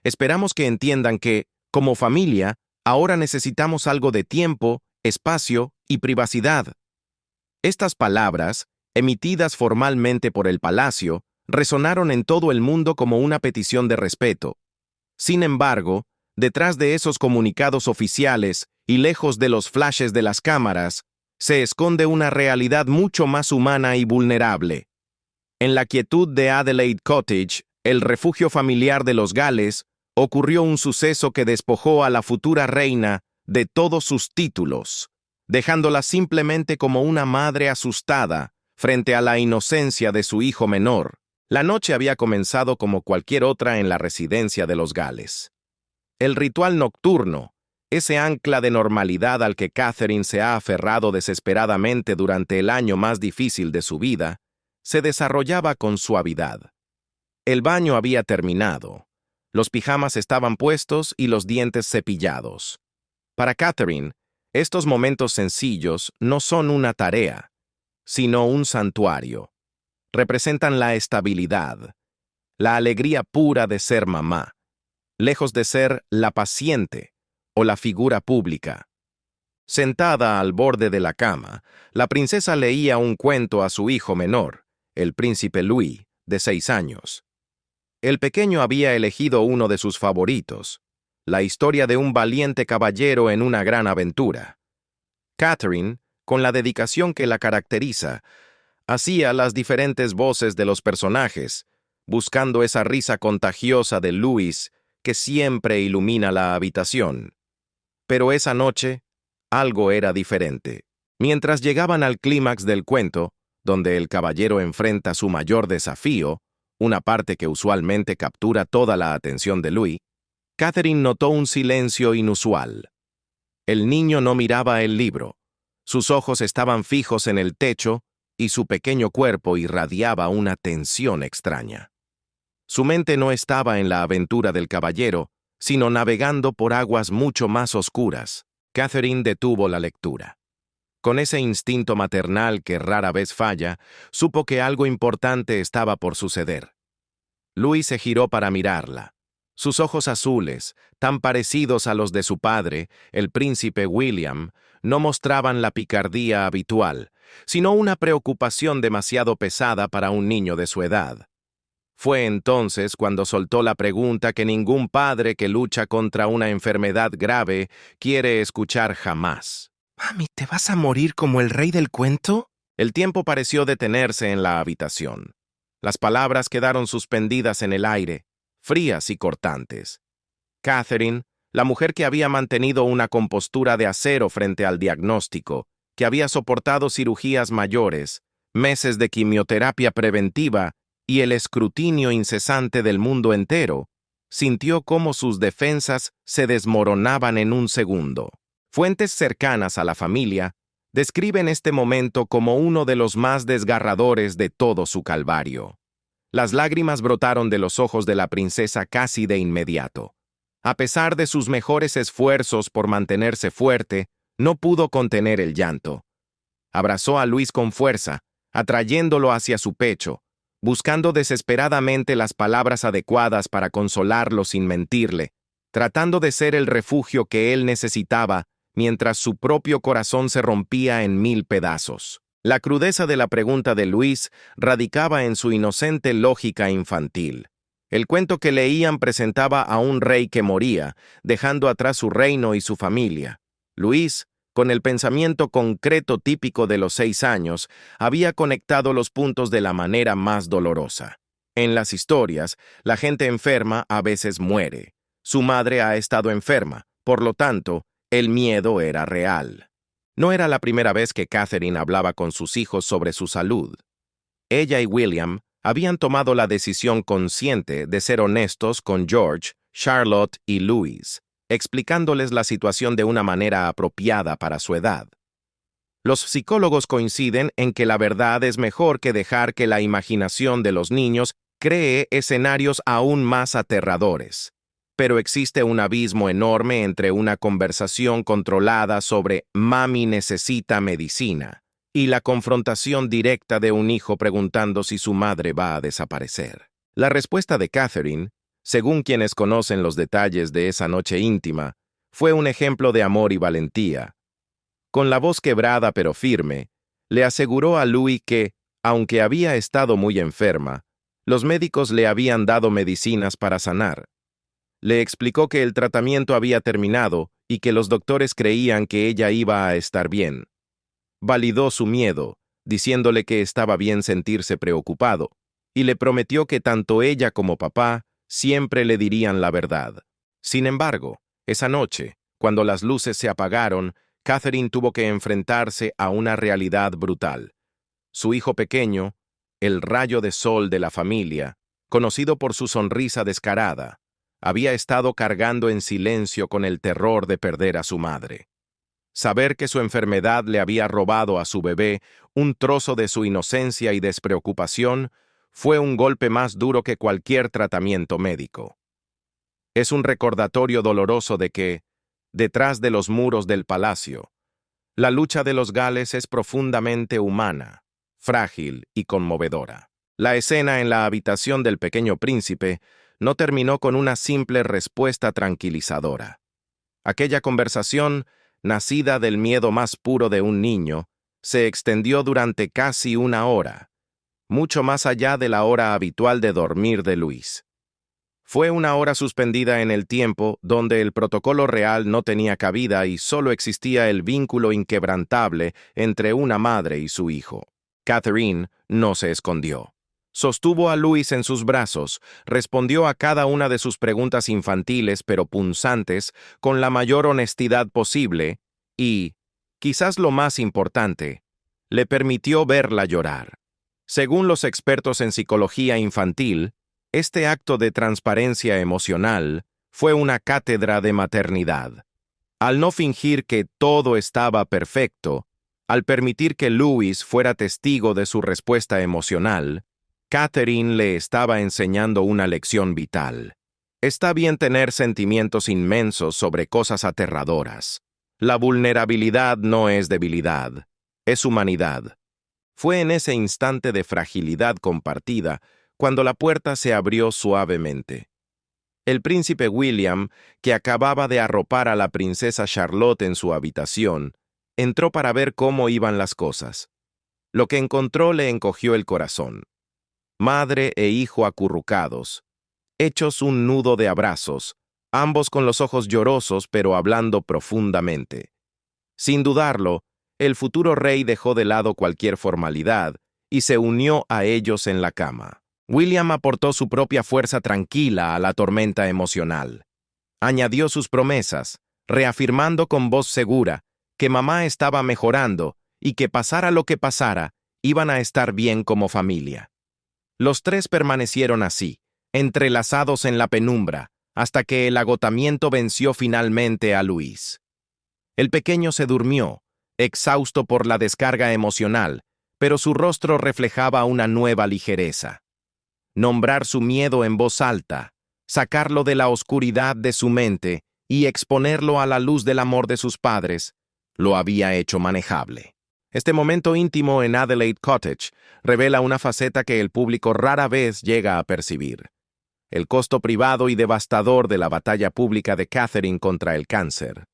Esperamos que entiendan que, como familia, ahora necesitamos algo de tiempo, espacio y privacidad. Estas palabras, emitidas formalmente por el palacio, resonaron en todo el mundo como una petición de respeto. Sin embargo, detrás de esos comunicados oficiales y lejos de los flashes de las cámaras, se esconde una realidad mucho más humana y vulnerable. En la quietud de Adelaide Cottage, el refugio familiar de los Gales, ocurrió un suceso que despojó a la futura reina de todos sus títulos, dejándola simplemente como una madre asustada frente a la inocencia de su hijo menor. La noche había comenzado como cualquier otra en la residencia de los Gales. El ritual nocturno, ese ancla de normalidad al que Catherine se ha aferrado desesperadamente durante el año más difícil de su vida, se desarrollaba con suavidad. El baño había terminado. Los pijamas estaban puestos y los dientes cepillados. Para Catherine, estos momentos sencillos no son una tarea, sino un santuario. Representan la estabilidad, la alegría pura de ser mamá, lejos de ser la paciente o la figura pública. Sentada al borde de la cama, la princesa leía un cuento a su hijo menor, el príncipe Louis, de 6 años. El pequeño había elegido uno de sus favoritos, la historia de un valiente caballero en una gran aventura. Catherine, con la dedicación que la caracteriza, hacía las diferentes voces de los personajes, buscando esa risa contagiosa de Louis que siempre ilumina la habitación. Pero esa noche, algo era diferente. Mientras llegaban al clímax del cuento, donde el caballero enfrenta su mayor desafío, una parte que usualmente captura toda la atención de Louis, Catherine notó un silencio inusual. El niño no miraba el libro. Sus ojos estaban fijos en el techo y su pequeño cuerpo irradiaba una tensión extraña. Su mente no estaba en la aventura del caballero, sino navegando por aguas mucho más oscuras. Catherine detuvo la lectura. Con ese instinto maternal que rara vez falla, supo que algo importante estaba por suceder. Louis se giró para mirarla. Sus ojos azules, tan parecidos a los de su padre, el príncipe William, no mostraban la picardía habitual, sino una preocupación demasiado pesada para un niño de su edad. Fue entonces cuando soltó la pregunta que ningún padre que lucha contra una enfermedad grave quiere escuchar jamás. «Mami, ¿te vas a morir como el rey del cuento?» El tiempo pareció detenerse en la habitación. Las palabras quedaron suspendidas en el aire, frías y cortantes. Catherine, la mujer que había mantenido una compostura de acero frente al diagnóstico, que había soportado cirugías mayores, meses de quimioterapia preventiva y el escrutinio incesante del mundo entero, sintió cómo sus defensas se desmoronaban en un segundo. Fuentes cercanas a la familia describen este momento como uno de los más desgarradores de todo su calvario. Las lágrimas brotaron de los ojos de la princesa casi de inmediato. A pesar de sus mejores esfuerzos por mantenerse fuerte, no pudo contener el llanto. Abrazó a Louis con fuerza, atrayéndolo hacia su pecho, buscando desesperadamente las palabras adecuadas para consolarlo sin mentirle, tratando de ser el refugio que él necesitaba mientras su propio corazón se rompía en 1000 pedazos. La crudeza de la pregunta de Louis radicaba en su inocente lógica infantil. El cuento que leían presentaba a un rey que moría, dejando atrás su reino y su familia. Louis, con el pensamiento concreto típico de los 6 años, había conectado los puntos de la manera más dolorosa. En las historias, la gente enferma a veces muere. Su madre ha estado enferma, por lo tanto, el miedo era real. No era la primera vez que Catherine hablaba con sus hijos sobre su salud. Ella y William habían tomado la decisión consciente de ser honestos con George, Charlotte y Louis, explicándoles la situación de una manera apropiada para su edad. Los psicólogos coinciden en que la verdad es mejor que dejar que la imaginación de los niños cree escenarios aún más aterradores. Pero existe un abismo enorme entre una conversación controlada sobre «mami necesita medicina» y la confrontación directa de un hijo preguntando si su madre va a desaparecer. La respuesta de Catherine, Según quienes conocen los detalles de esa noche íntima, fue un ejemplo de amor y valentía. Con la voz quebrada pero firme, le aseguró a Louis que, aunque había estado muy enferma, los médicos le habían dado medicinas para sanar. Le explicó que el tratamiento había terminado y que los doctores creían que ella iba a estar bien. Validó su miedo, diciéndole que estaba bien sentirse preocupado, y le prometió que tanto ella como papá siempre le dirían la verdad. Sin embargo, esa noche, cuando las luces se apagaron, Catherine tuvo que enfrentarse a una realidad brutal. Su hijo pequeño, el rayo de sol de la familia, conocido por su sonrisa descarada, había estado cargando en silencio con el terror de perder a su madre. Saber que su enfermedad le había robado a su bebé un trozo de su inocencia y despreocupación fue un golpe más duro que cualquier tratamiento médico. Es un recordatorio doloroso de que, detrás de los muros del palacio, la lucha de los Gales es profundamente humana, frágil y conmovedora. La escena en la habitación del pequeño príncipe no terminó con una simple respuesta tranquilizadora. Aquella conversación, nacida del miedo más puro de un niño, se extendió durante casi una hora, mucho más allá de la hora habitual de dormir de Luis. Fue una hora suspendida en el tiempo donde el protocolo real no tenía cabida y solo existía el vínculo inquebrantable entre una madre y su hijo. Catherine no se escondió. Sostuvo a Luis en sus brazos, respondió a cada una de sus preguntas infantiles pero punzantes con la mayor honestidad posible y, quizás lo más importante, le permitió verla llorar. Según los expertos en psicología infantil, este acto de transparencia emocional fue una cátedra de maternidad. Al no fingir que todo estaba perfecto, al permitir que Louis fuera testigo de su respuesta emocional, Catherine le estaba enseñando una lección vital. Está bien tener sentimientos inmensos sobre cosas aterradoras. La vulnerabilidad no es debilidad, es humanidad. Fue en ese instante de fragilidad compartida cuando la puerta se abrió suavemente. El príncipe William, que acababa de arropar a la princesa Charlotte en su habitación, entró para ver cómo iban las cosas. Lo que encontró le encogió el corazón. Madre e hijo acurrucados, hechos un nudo de abrazos, ambos con los ojos llorosos pero hablando profundamente. Sin dudarlo, el futuro rey dejó de lado cualquier formalidad y se unió a ellos en la cama. William aportó su propia fuerza tranquila a la tormenta emocional. Añadió sus promesas, reafirmando con voz segura que mamá estaba mejorando y que pasara lo que pasara, iban a estar bien como familia. Los tres permanecieron así, entrelazados en la penumbra, hasta que el agotamiento venció finalmente a Luis. El pequeño se durmió, exhausto por la descarga emocional, pero su rostro reflejaba una nueva ligereza. Nombrar su miedo en voz alta, sacarlo de la oscuridad de su mente y exponerlo a la luz del amor de sus padres, lo había hecho manejable. Este momento íntimo en Adelaide Cottage revela una faceta que el público rara vez llega a percibir: el costo privado y devastador de la batalla pública de Catherine contra el cáncer.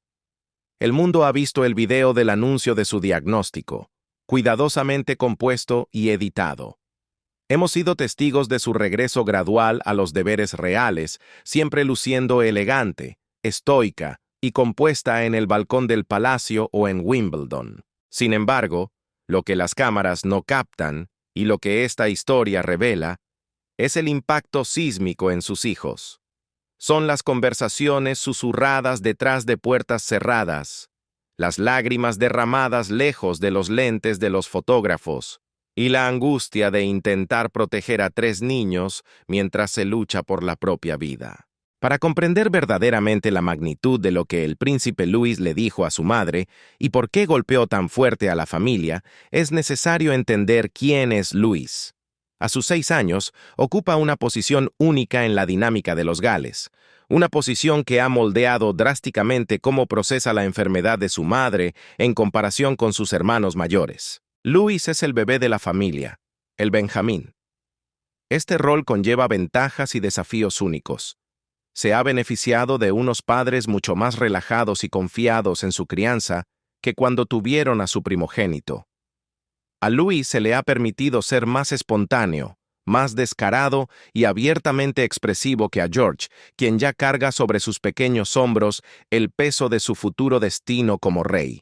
El mundo ha visto el video del anuncio de su diagnóstico, cuidadosamente compuesto y editado. Hemos sido testigos de su regreso gradual a los deberes reales, siempre luciendo elegante, estoica y compuesta en el balcón del palacio o en Wimbledon. Sin embargo, lo que las cámaras no captan, y lo que esta historia revela, es el impacto sísmico en sus hijos. Son las conversaciones susurradas detrás de puertas cerradas, las lágrimas derramadas lejos de los lentes de los fotógrafos, y la angustia de intentar proteger a 3 niños mientras se lucha por la propia vida. Para comprender verdaderamente la magnitud de lo que el príncipe Luis le dijo a su madre y por qué golpeó tan fuerte a la familia, es necesario entender quién es Luis. A sus 6 años, ocupa una posición única en la dinámica de los Gales, una posición que ha moldeado drásticamente cómo procesa la enfermedad de su madre en comparación con sus hermanos mayores. Luis es el bebé de la familia, el Benjamín. Este rol conlleva ventajas y desafíos únicos. se ha beneficiado de unos padres mucho más relajados y confiados en su crianza que cuando tuvieron a su primogénito. A Louis se le ha permitido ser más espontáneo, más descarado y abiertamente expresivo que a George, quien ya carga sobre sus pequeños hombros el peso de su futuro destino como rey.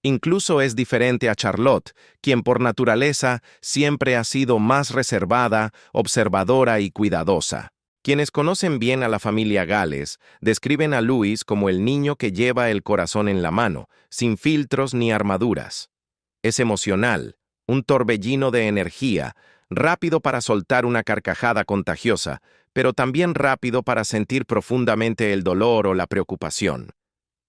Incluso es diferente a Charlotte, quien por naturaleza siempre ha sido más reservada, observadora y cuidadosa. Quienes conocen bien a la familia Gales describen a Louis como el niño que lleva el corazón en la mano, sin filtros ni armaduras. Es emocional, un torbellino de energía, rápido para soltar una carcajada contagiosa, pero también rápido para sentir profundamente el dolor o la preocupación.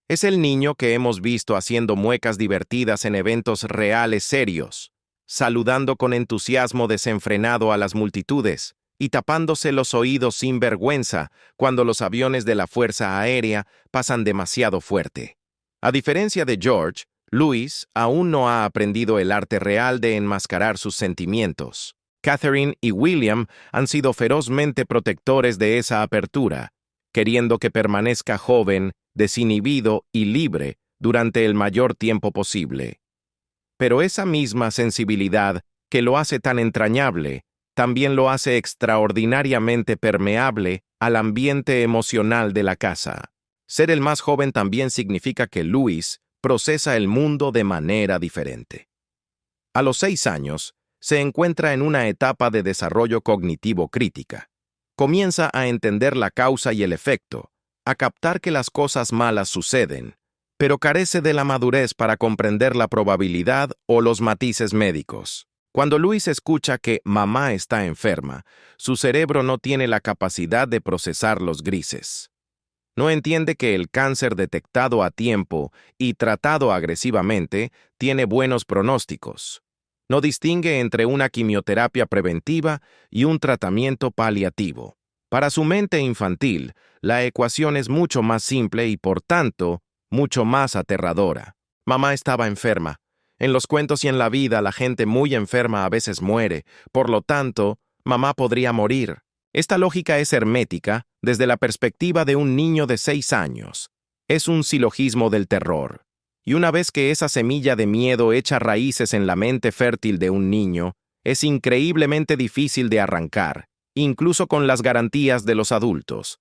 Es el niño que hemos visto haciendo muecas divertidas en eventos reales serios, saludando con entusiasmo desenfrenado a las multitudes y tapándose los oídos sin vergüenza cuando los aviones de la Fuerza Aérea pasan demasiado fuerte. A diferencia de George, Louis aún no ha aprendido el arte real de enmascarar sus sentimientos. Catherine y William han sido ferozmente protectores de esa apertura, queriendo que permanezca joven, desinhibido y libre durante el mayor tiempo posible. Pero esa misma sensibilidad que lo hace tan entrañable, también lo hace extraordinariamente permeable al ambiente emocional de la casa. Ser el más joven también significa que Louis procesa el mundo de manera diferente. A los 6 años, se encuentra en una etapa de desarrollo cognitivo crítica. Comienza a entender la causa y el efecto, a captar que las cosas malas suceden, pero carece de la madurez para comprender la probabilidad o los matices médicos. Cuando Louis escucha que mamá está enferma, su cerebro no tiene la capacidad de procesar los grises. No entiende que el cáncer detectado a tiempo y tratado agresivamente tiene buenos pronósticos. No distingue entre una quimioterapia preventiva y un tratamiento paliativo. Para su mente infantil, la ecuación es mucho más simple y, por tanto, mucho más aterradora. Mamá estaba enferma. En los cuentos y en la vida, la gente muy enferma a veces muere. Por lo tanto, mamá podría morir. Esta lógica es hermética desde la perspectiva de un niño de 6 años. Es un silogismo del terror. Y una vez que esa semilla de miedo echa raíces en la mente fértil de un niño, es increíblemente difícil de arrancar, incluso con las garantías de los adultos.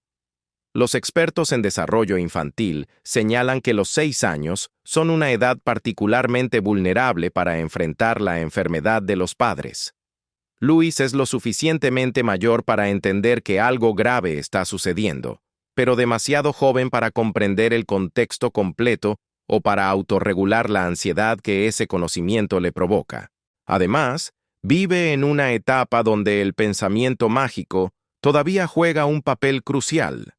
Los expertos en desarrollo infantil señalan que los 6 años son una edad particularmente vulnerable para enfrentar la enfermedad de los padres. Louis es lo suficientemente mayor para entender que algo grave está sucediendo, pero demasiado joven para comprender el contexto completo o para autorregular la ansiedad que ese conocimiento le provoca. Además, vive en una etapa donde el pensamiento mágico todavía juega un papel crucial.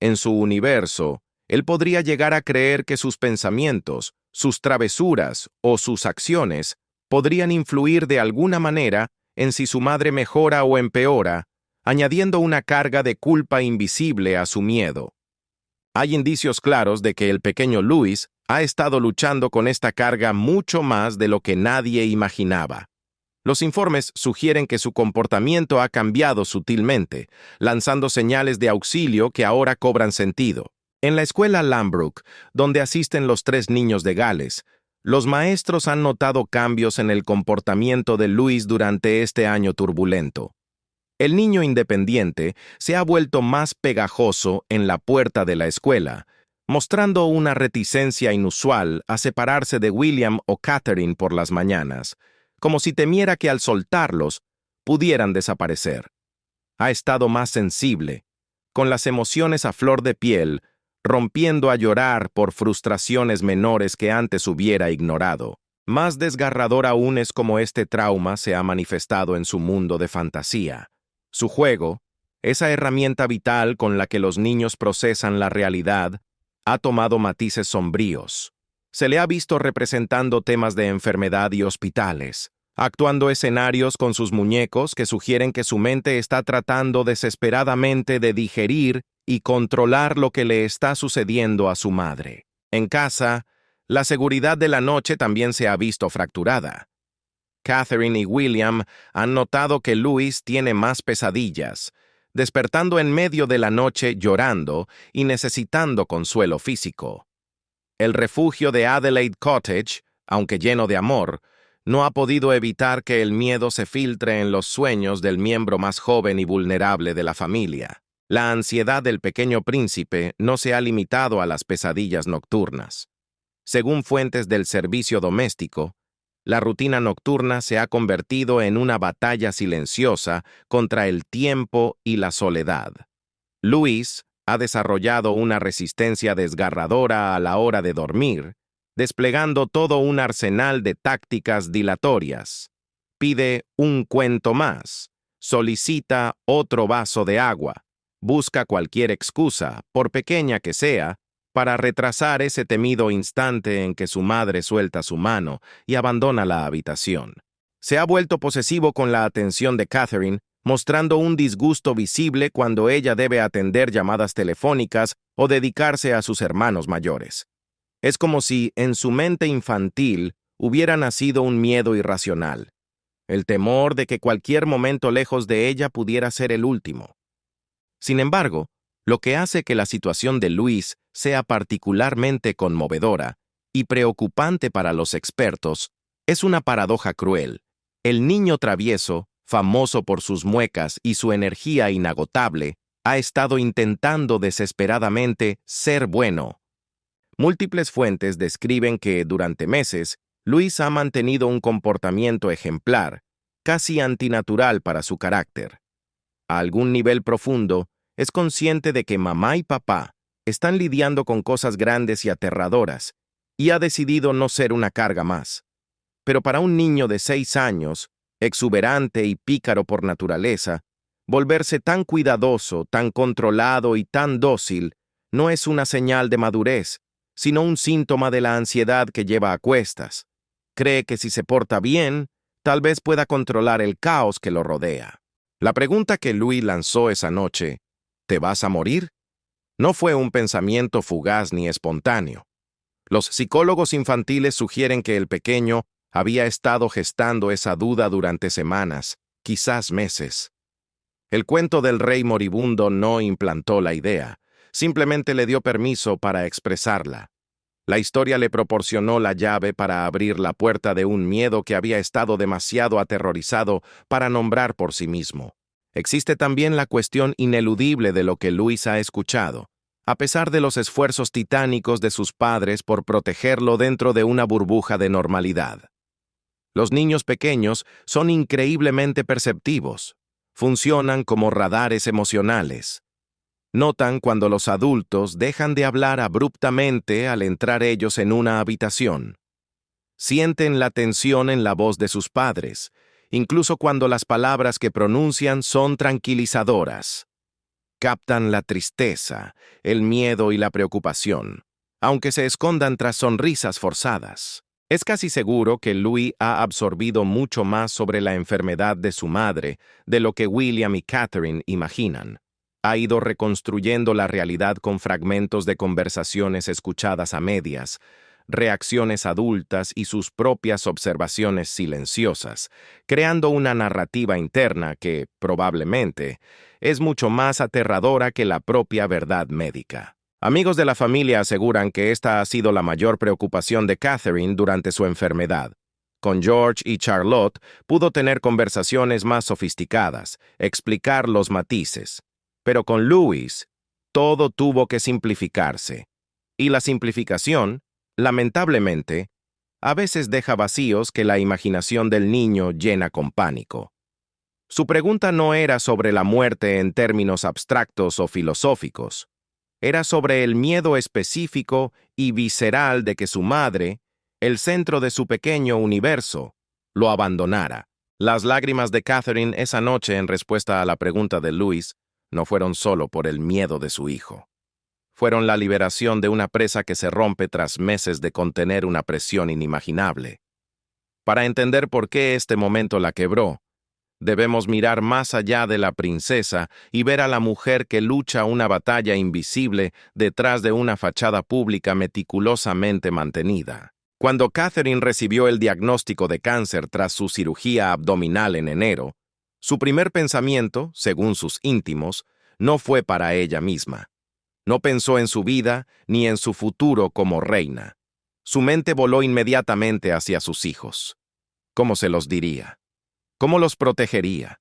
En su universo, él podría llegar a creer que sus pensamientos, sus travesuras o sus acciones podrían influir de alguna manera en si su madre mejora o empeora, añadiendo una carga de culpa invisible a su miedo. Hay indicios claros de que el pequeño Louis ha estado luchando con esta carga mucho más de lo que nadie imaginaba. Los informes sugieren que su comportamiento ha cambiado sutilmente, lanzando señales de auxilio que ahora cobran sentido. En la escuela Lambrook, donde asisten los 3 niños de Gales, los maestros han notado cambios en el comportamiento de Louis durante este año turbulento. El niño independiente se ha vuelto más pegajoso en la puerta de la escuela, mostrando una reticencia inusual a separarse de William o Catherine por las mañanas, como si temiera que al soltarlos pudieran desaparecer. Ha estado más sensible, con las emociones a flor de piel, rompiendo a llorar por frustraciones menores que antes hubiera ignorado. Más desgarrador aún es cómo este trauma se ha manifestado en su mundo de fantasía. Su juego, esa herramienta vital con la que los niños procesan la realidad, ha tomado matices sombríos. Se le ha visto representando temas de enfermedad y hospitales, actuando escenarios con sus muñecos que sugieren que su mente está tratando desesperadamente de digerir y controlar lo que le está sucediendo a su madre. En casa, la seguridad de la noche también se ha visto fracturada. Catherine y William han notado que Louis tiene más pesadillas, despertando en medio de la noche llorando y necesitando consuelo físico. El refugio de Adelaide Cottage, aunque lleno de amor, no ha podido evitar que el miedo se filtre en los sueños del miembro más joven y vulnerable de la familia. La ansiedad del pequeño príncipe no se ha limitado a las pesadillas nocturnas. Según fuentes del servicio doméstico, la rutina nocturna se ha convertido en una batalla silenciosa contra el tiempo y la soledad. Luis ha desarrollado una resistencia desgarradora a la hora de dormir, desplegando todo un arsenal de tácticas dilatorias. Pide un cuento más, solicita otro vaso de agua, busca cualquier excusa, por pequeña que sea, para retrasar ese temido instante en que su madre suelta su mano y abandona la habitación. Se ha vuelto posesivo con la atención de Catherine, mostrando un disgusto visible cuando ella debe atender llamadas telefónicas o dedicarse a sus hermanos mayores. Es como si, en su mente infantil, hubiera nacido un miedo irracional, el temor de que cualquier momento lejos de ella pudiera ser el último. Sin embargo, lo que hace que la situación de Luis sea particularmente conmovedora y preocupante para los expertos es una paradoja cruel. El niño travieso, famoso por sus muecas y su energía inagotable, ha estado intentando desesperadamente ser bueno. Múltiples fuentes describen que, durante meses, Luis ha mantenido un comportamiento ejemplar, casi antinatural para su carácter. A algún nivel profundo, es consciente de que mamá y papá están lidiando con cosas grandes y aterradoras, y ha decidido no ser una carga más. Pero para un niño de 6 años, exuberante y pícaro por naturaleza, volverse tan cuidadoso, tan controlado y tan dócil no es una señal de madurez, sino un síntoma de la ansiedad que lleva a cuestas. Cree que si se porta bien, tal vez pueda controlar el caos que lo rodea. La pregunta que Louis lanzó esa noche, ¿te vas a morir?, no fue un pensamiento fugaz ni espontáneo. Los psicólogos infantiles sugieren que el pequeño había estado gestando esa duda durante semanas, quizás meses. El cuento del rey moribundo no implantó la idea, simplemente le dio permiso para expresarla. La historia le proporcionó la llave para abrir la puerta de un miedo que había estado demasiado aterrorizado para nombrar por sí mismo. Existe también la cuestión ineludible de lo que Luis ha escuchado, a pesar de los esfuerzos titánicos de sus padres por protegerlo dentro de una burbuja de normalidad. Los niños pequeños son increíblemente perceptivos. Funcionan como radares emocionales. Notan cuando los adultos dejan de hablar abruptamente al entrar ellos en una habitación. Sienten la tensión en la voz de sus padres, incluso cuando las palabras que pronuncian son tranquilizadoras. Captan la tristeza, el miedo y la preocupación, aunque se escondan tras sonrisas forzadas. Es casi seguro que Louis ha absorbido mucho más sobre la enfermedad de su madre de lo que William y Catherine imaginan. Ha ido reconstruyendo la realidad con fragmentos de conversaciones escuchadas a medias, reacciones adultas y sus propias observaciones silenciosas, creando una narrativa interna que, probablemente, es mucho más aterradora que la propia verdad médica. Amigos de la familia aseguran que esta ha sido la mayor preocupación de Catherine durante su enfermedad. Con George y Charlotte pudo tener conversaciones más sofisticadas, explicar los matices. Pero con Louis, todo tuvo que simplificarse. Y la simplificación, lamentablemente, a veces deja vacíos que la imaginación del niño llena con pánico. Su pregunta no era sobre la muerte en términos abstractos o filosóficos. Era sobre el miedo específico y visceral de que su madre, el centro de su pequeño universo, lo abandonara. Las lágrimas de Catherine esa noche en respuesta a la pregunta de Louis no fueron solo por el miedo de su hijo. Fueron la liberación de una presa que se rompe tras meses de contener una presión inimaginable. Para entender por qué este momento la quebró, debemos mirar más allá de la princesa y ver a la mujer que lucha una batalla invisible detrás de una fachada pública meticulosamente mantenida. Cuando Catherine recibió el diagnóstico de cáncer tras su cirugía abdominal en enero, Su primer pensamiento, según sus íntimos, no fue para ella misma. No pensó en su vida ni en su futuro como reina. Su mente voló inmediatamente hacia sus hijos. ¿Cómo se los diría? ¿Cómo los protegería?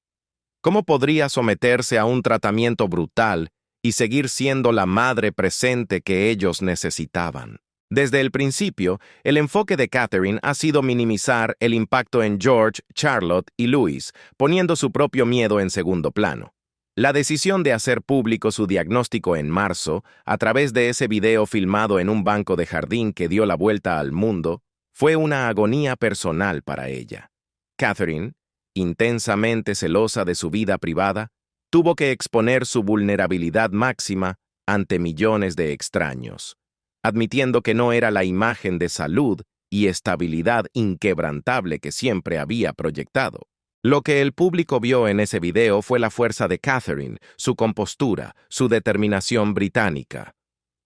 ¿Cómo podría someterse a un tratamiento brutal y seguir siendo la madre presente que ellos necesitaban? Desde el principio, el enfoque de Catherine ha sido minimizar el impacto en George, Charlotte y Louis, poniendo su propio miedo en segundo plano. La decisión de hacer público su diagnóstico en marzo, a través de ese video filmado en un banco de jardín que dio la vuelta al mundo, fue una agonía personal para ella. Catherine, intensamente celosa de su vida privada, tuvo que exponer su vulnerabilidad máxima ante millones de extraños, admitiendo que no era la imagen de salud y estabilidad inquebrantable que siempre había proyectado. Lo que el público vio en ese video fue la fuerza de Catherine, su compostura, su determinación británica.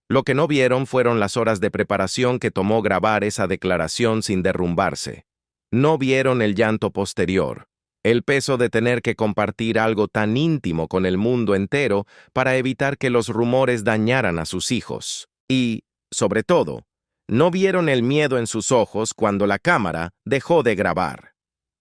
Lo que no vieron fueron las horas de preparación que tomó grabar esa declaración sin derrumbarse. No vieron el llanto posterior, el peso de tener que compartir algo tan íntimo con el mundo entero para evitar que los rumores dañaran a sus hijos. Y, sobre todo, no vieron el miedo en sus ojos cuando la cámara dejó de grabar.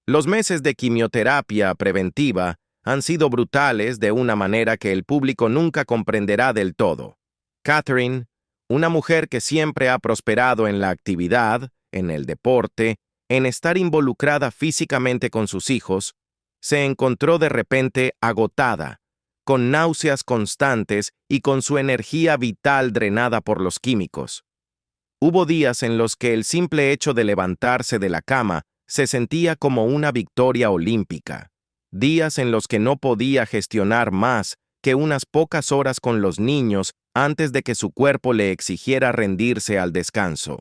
Los meses de quimioterapia preventiva han sido brutales de una manera que el público nunca comprenderá del todo. Catherine, una mujer que siempre ha prosperado en la actividad, en el deporte, en estar involucrada físicamente con sus hijos, se encontró de repente agotada, con náuseas constantes y con su energía vital drenada por los químicos. Hubo días en los que el simple hecho de levantarse de la cama se sentía como una victoria olímpica, días en los que no podía gestionar más que unas pocas horas con los niños antes de que su cuerpo le exigiera rendirse al descanso.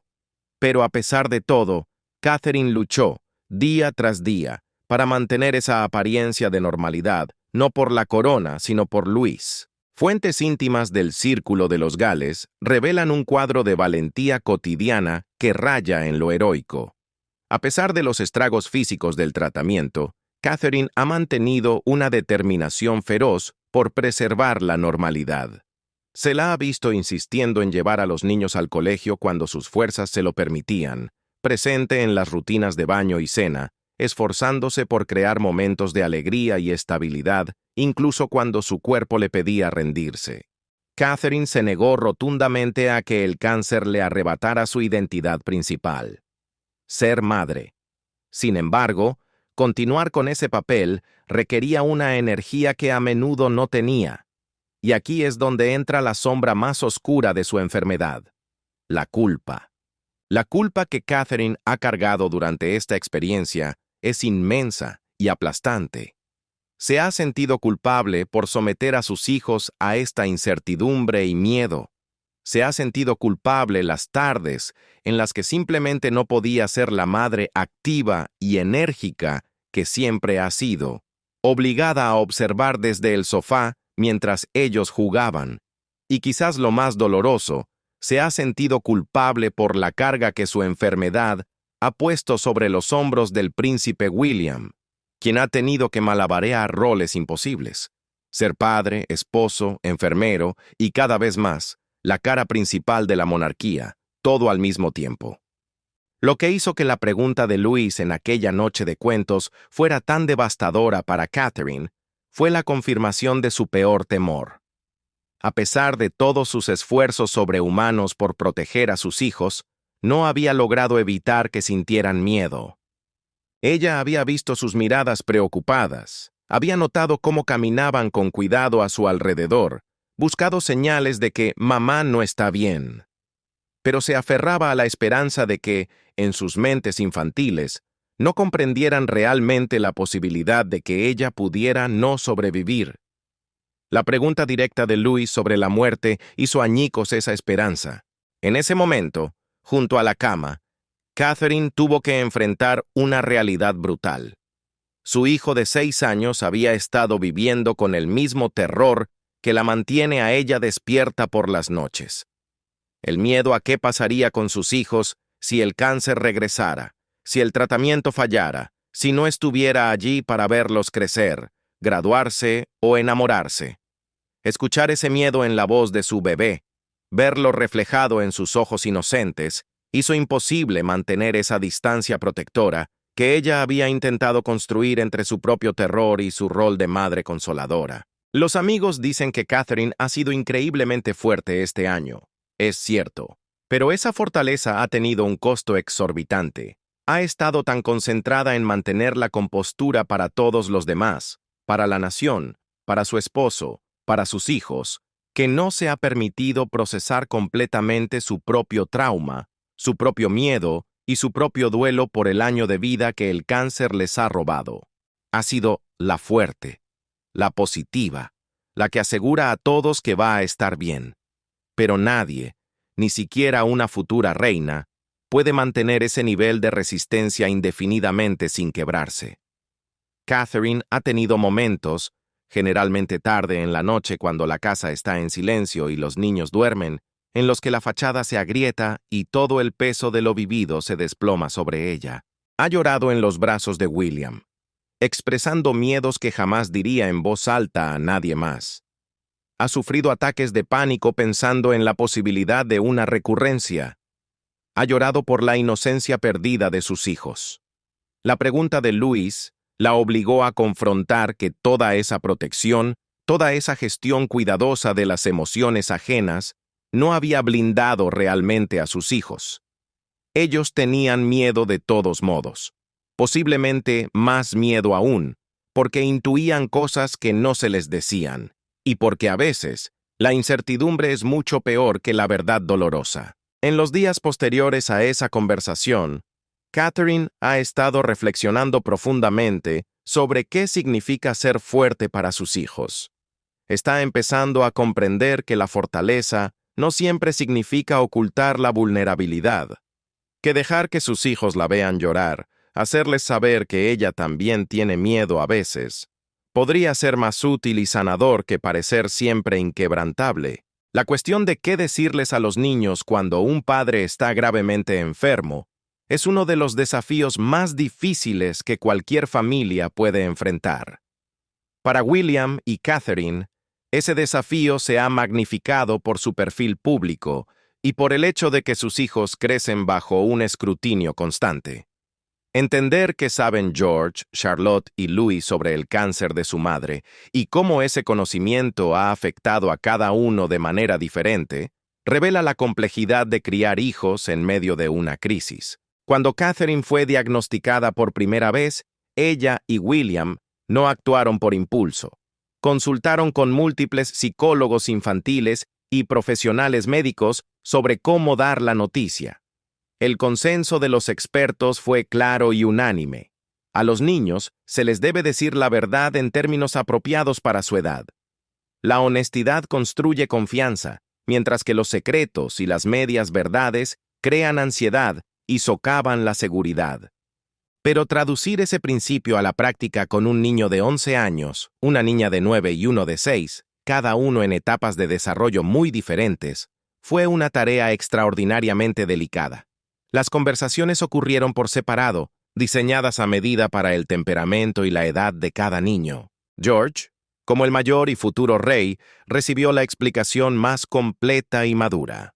Pero a pesar de todo, Catherine luchó, día tras día, para mantener esa apariencia de normalidad, no por la corona, sino por Luis. Fuentes íntimas del Círculo de los Gales revelan un cuadro de valentía cotidiana que raya en lo heroico. A pesar de los estragos físicos del tratamiento, Catherine ha mantenido una determinación feroz por preservar la normalidad. Se la ha visto insistiendo en llevar a los niños al colegio cuando sus fuerzas se lo permitían, presente en las rutinas de baño y cena, esforzándose por crear momentos de alegría y estabilidad, incluso cuando su cuerpo le pedía rendirse. Catherine se negó rotundamente a que el cáncer le arrebatara su identidad principal: ser madre. Sin embargo, continuar con ese papel requería una energía que a menudo no tenía. Y aquí es donde entra la sombra más oscura de su enfermedad: la culpa. La culpa que Catherine ha cargado durante esta experiencia es inmensa y aplastante. Se ha sentido culpable por someter a sus hijos a esta incertidumbre y miedo. Se ha sentido culpable las tardes en las que simplemente no podía ser la madre activa y enérgica que siempre ha sido, obligada a observar desde el sofá mientras ellos jugaban. Y quizás lo más doloroso, se ha sentido culpable por la carga que su enfermedad ha puesto sobre los hombros del príncipe William, quien ha tenido que malabarear roles imposibles: ser padre, esposo, enfermero y, cada vez más, la cara principal de la monarquía, todo al mismo tiempo. Lo que hizo que la pregunta de Louis en aquella noche de cuentos fuera tan devastadora para Catherine fue la confirmación de su peor temor. A pesar de todos sus esfuerzos sobrehumanos por proteger a sus hijos, no había logrado evitar que sintieran miedo. Ella había visto sus miradas preocupadas, había notado cómo caminaban con cuidado a su alrededor, buscado señales de que mamá no está bien. Pero se aferraba a la esperanza de que, en sus mentes infantiles, no comprendieran realmente la posibilidad de que ella pudiera no sobrevivir. La pregunta directa de Louis sobre la muerte hizo añicos esa esperanza. En ese momento, junto a la cama, Catherine tuvo que enfrentar una realidad brutal. Su hijo de 6 años había estado viviendo con el mismo terror que la mantiene a ella despierta por las noches. El miedo a qué pasaría con sus hijos si el cáncer regresara, si el tratamiento fallara, si no estuviera allí para verlos crecer, graduarse o enamorarse. Escuchar ese miedo en la voz de su bebé, verlo reflejado en sus ojos inocentes, hizo imposible mantener esa distancia protectora que ella había intentado construir entre su propio terror y su rol de madre consoladora. Los amigos dicen que Catherine ha sido increíblemente fuerte este año. Es cierto, pero esa fortaleza ha tenido un costo exorbitante. Ha estado tan concentrada en mantener la compostura para todos los demás, para la nación, para su esposo, para sus hijos, que no se ha permitido procesar completamente su propio trauma, su propio miedo y su propio duelo por el año de vida que el cáncer les ha robado. Ha sido la fuerte, la positiva, la que asegura a todos que va a estar bien. Pero nadie, ni siquiera una futura reina, puede mantener ese nivel de resistencia indefinidamente sin quebrarse. Catherine ha tenido momentos, generalmente tarde en la noche cuando la casa está en silencio y los niños duermen, en los que la fachada se agrieta y todo el peso de lo vivido se desploma sobre ella. Ha llorado en los brazos de William, expresando miedos que jamás diría en voz alta a nadie más. Ha sufrido ataques de pánico pensando en la posibilidad de una recurrencia. Ha llorado por la inocencia perdida de sus hijos. La pregunta de Louis la obligó a confrontar que toda esa protección, toda esa gestión cuidadosa de las emociones ajenas, no había blindado realmente a sus hijos. Ellos tenían miedo de todos modos, posiblemente más miedo aún, porque intuían cosas que no se les decían, y porque a veces la incertidumbre es mucho peor que la verdad dolorosa. En los días posteriores a esa conversación, Catherine ha estado reflexionando profundamente sobre qué significa ser fuerte para sus hijos. Está empezando a comprender que la fortaleza no siempre significa ocultar la vulnerabilidad, que dejar que sus hijos la vean llorar, hacerles saber que ella también tiene miedo a veces, podría ser más útil y sanador que parecer siempre inquebrantable. La cuestión de qué decirles a los niños cuando un padre está gravemente enfermo es uno de los desafíos más difíciles que cualquier familia puede enfrentar. Para William y Catherine, ese desafío se ha magnificado por su perfil público y por el hecho de que sus hijos crecen bajo un escrutinio constante. Entender qué saben George, Charlotte y Louis sobre el cáncer de su madre y cómo ese conocimiento ha afectado a cada uno de manera diferente, revela la complejidad de criar hijos en medio de una crisis. Cuando Catherine fue diagnosticada por primera vez, ella y William no actuaron por impulso. Consultaron con múltiples psicólogos infantiles y profesionales médicos sobre cómo dar la noticia. El consenso de los expertos fue claro y unánime. A los niños se les debe decir la verdad en términos apropiados para su edad. La honestidad construye confianza, mientras que los secretos y las medias verdades crean ansiedad y socavan la seguridad. Pero traducir ese principio a la práctica con un niño de 11 años, una niña de 9 y uno de 6, cada uno en etapas de desarrollo muy diferentes, fue una tarea extraordinariamente delicada. Las conversaciones ocurrieron por separado, diseñadas a medida para el temperamento y la edad de cada niño. George, como el mayor y futuro rey, recibió la explicación más completa y madura.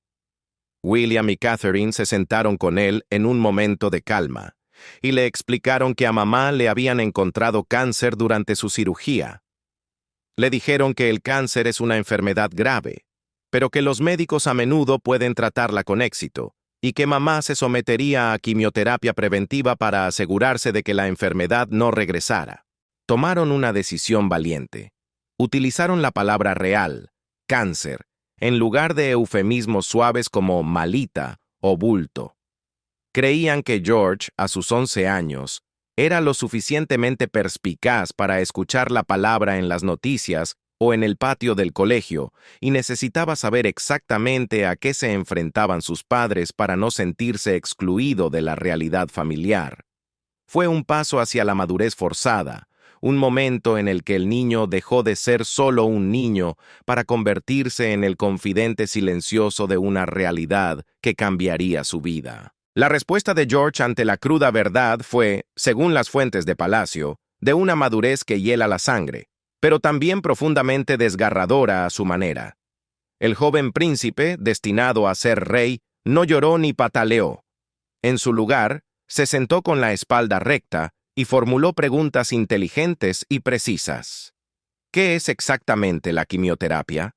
William y Catherine se sentaron con él en un momento de calma y le explicaron que a mamá le habían encontrado cáncer durante su cirugía. Le dijeron que el cáncer es una enfermedad grave, pero que los médicos a menudo pueden tratarla con éxito, y que mamá se sometería a quimioterapia preventiva para asegurarse de que la enfermedad no regresara. Tomaron una decisión valiente. Utilizaron la palabra real, cáncer, en lugar de eufemismos suaves como malita o bulto. Creían que George, a sus 11 años, era lo suficientemente perspicaz para escuchar la palabra en las noticias o en el patio del colegio, y necesitaba saber exactamente a qué se enfrentaban sus padres para no sentirse excluido de la realidad familiar. Fue un paso hacia la madurez forzada, un momento en el que el niño dejó de ser solo un niño para convertirse en el confidente silencioso de una realidad que cambiaría su vida. La respuesta de George ante la cruda verdad fue, según las fuentes de Palacio, de una madurez que hiela la sangre, pero también profundamente desgarradora a su manera. El joven príncipe, destinado a ser rey, no lloró ni pataleó. En su lugar, se sentó con la espalda recta y formuló preguntas inteligentes y precisas. ¿Qué es exactamente la quimioterapia?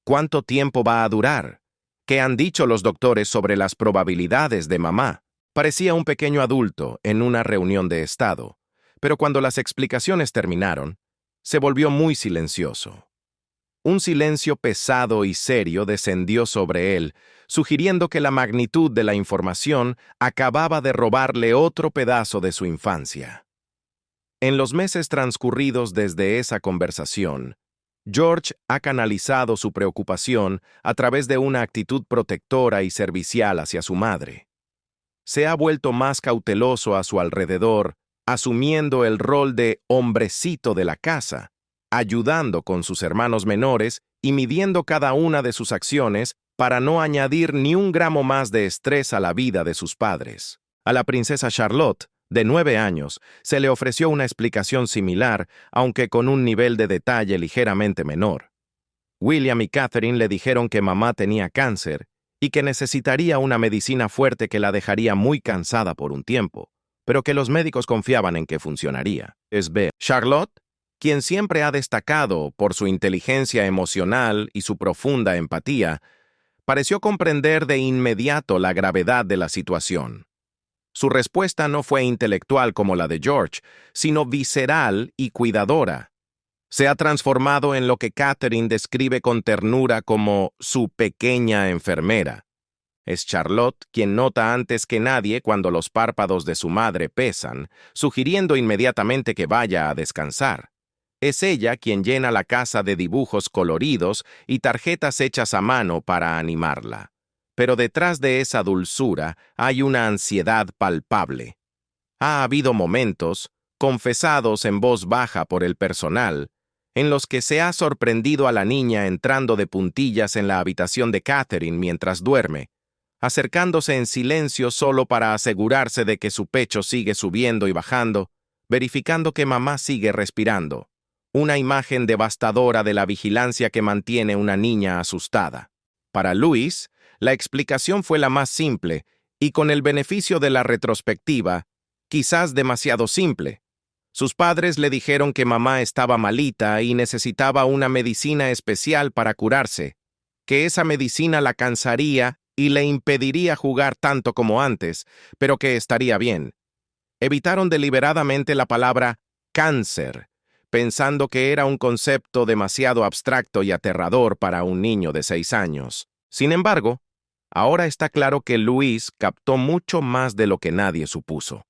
¿Cuánto tiempo va a durar? ¿Qué han dicho los doctores sobre las probabilidades de mamá? Parecía un pequeño adulto en una reunión de estado, pero cuando las explicaciones terminaron, se volvió muy silencioso. Un silencio pesado y serio descendió sobre él, sugiriendo que la magnitud de la información acababa de robarle otro pedazo de su infancia. En los meses transcurridos desde esa conversación, George ha canalizado su preocupación a través de una actitud protectora y servicial hacia su madre. Se ha vuelto más cauteloso a su alrededor, asumiendo el rol de hombrecito de la casa, ayudando con sus hermanos menores y midiendo cada una de sus acciones para no añadir ni un gramo más de estrés a la vida de sus padres. A la princesa Charlotte, de 9 años, se le ofreció una explicación similar, aunque con un nivel de detalle ligeramente menor. William y Catherine le dijeron que mamá tenía cáncer y que necesitaría una medicina fuerte que la dejaría muy cansada por un tiempo, pero que los médicos confiaban en que funcionaría. Charlotte, quien siempre ha destacado por su inteligencia emocional y su profunda empatía, pareció comprender de inmediato la gravedad de la situación. Su respuesta no fue intelectual como la de George, sino visceral y cuidadora. Se ha transformado en lo que Catherine describe con ternura como su pequeña enfermera. Es Charlotte quien nota antes que nadie cuando los párpados de su madre pesan, sugiriendo inmediatamente que vaya a descansar. Es ella quien llena la casa de dibujos coloridos y tarjetas hechas a mano para animarla. Pero detrás de esa dulzura hay una ansiedad palpable. Ha habido momentos, confesados en voz baja por el personal, en los que se ha sorprendido a la niña entrando de puntillas en la habitación de Catherine mientras duerme, acercándose en silencio solo para asegurarse de que su pecho sigue subiendo y bajando, verificando que mamá sigue respirando. Una imagen devastadora de la vigilancia que mantiene una niña asustada. Para Louis, la explicación fue la más simple, y con el beneficio de la retrospectiva, quizás demasiado simple. Sus padres le dijeron que mamá estaba malita y necesitaba una medicina especial para curarse, que esa medicina la cansaría y le impediría jugar tanto como antes, pero que estaría bien. Evitaron deliberadamente la palabra cáncer, pensando que era un concepto demasiado abstracto y aterrador para un niño de 6 años. Sin embargo, ahora está claro que Louis captó mucho más de lo que nadie supuso.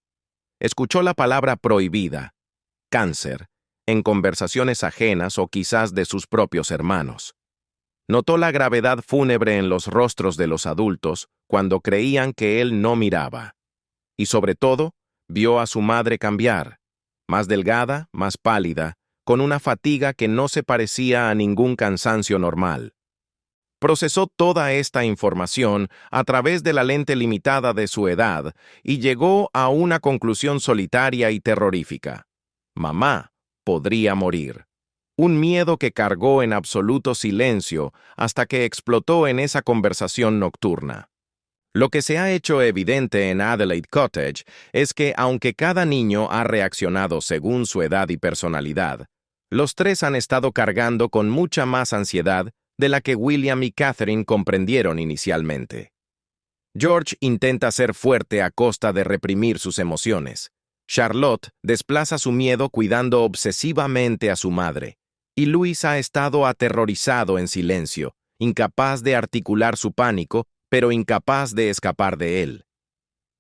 Escuchó la palabra prohibida, cáncer, en conversaciones ajenas o quizás de sus propios hermanos. Notó la gravedad fúnebre en los rostros de los adultos cuando creían que él no miraba. Y sobre todo, vio a su madre cambiar, más delgada, más pálida, con una fatiga que no se parecía a ningún cansancio normal. Procesó toda esta información a través de la lente limitada de su edad y llegó a una conclusión solitaria y terrorífica. Mamá podría morir. Un miedo que cargó en absoluto silencio hasta que explotó en esa conversación nocturna. Lo que se ha hecho evidente en Adelaide Cottage es que, aunque cada niño ha reaccionado según su edad y personalidad, los tres han estado cargando con mucha más ansiedad de la que William y Catherine comprendieron inicialmente. George intenta ser fuerte a costa de reprimir sus emociones. Charlotte desplaza su miedo cuidando obsesivamente a su madre. Y Louis ha estado aterrorizado en silencio, incapaz de articular su pánico, pero incapaz de escapar de él.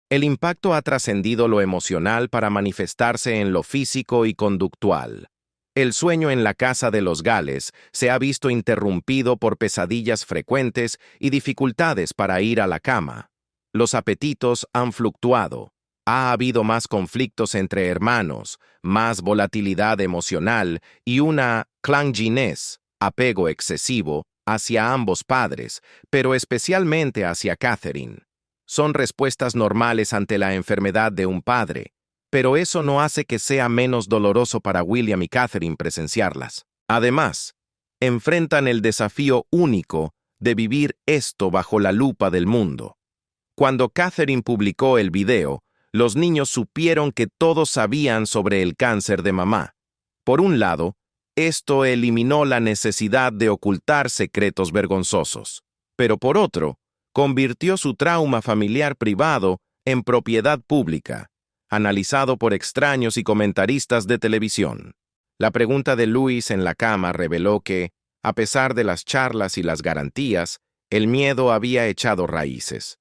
El impacto ha trascendido lo emocional para manifestarse en lo físico y conductual. El sueño en la casa de los Gales se ha visto interrumpido por pesadillas frecuentes y dificultades para ir a la cama. Los apetitos han fluctuado. Ha habido más conflictos entre hermanos, más volatilidad emocional y una clinginess, apego excesivo, hacia ambos padres, pero especialmente hacia Catherine. Son respuestas normales ante la enfermedad de un padre, pero eso no hace que sea menos doloroso para William y Catherine presenciarlas. Además, enfrentan el desafío único de vivir esto bajo la lupa del mundo. Cuando Catherine publicó el video, los niños supieron que todos sabían sobre el cáncer de mamá. Por un lado, esto eliminó la necesidad de ocultar secretos vergonzosos, pero por otro, convirtió su trauma familiar privado en propiedad pública, analizado por extraños y comentaristas de televisión. La pregunta de Louis en la cama reveló que, a pesar de las charlas y las garantías, el miedo había echado raíces.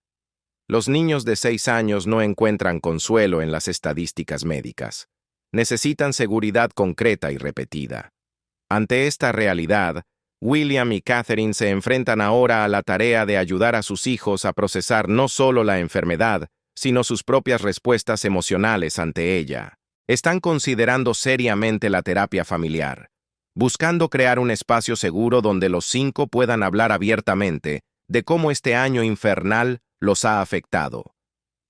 Los niños de 6 años no encuentran consuelo en las estadísticas médicas. Necesitan seguridad concreta y repetida. Ante esta realidad, William y Catherine se enfrentan ahora a la tarea de ayudar a sus hijos a procesar no solo la enfermedad, sino sus propias respuestas emocionales ante ella. Están considerando seriamente la terapia familiar, buscando crear un espacio seguro donde los 5 puedan hablar abiertamente de cómo este año infernal los ha afectado.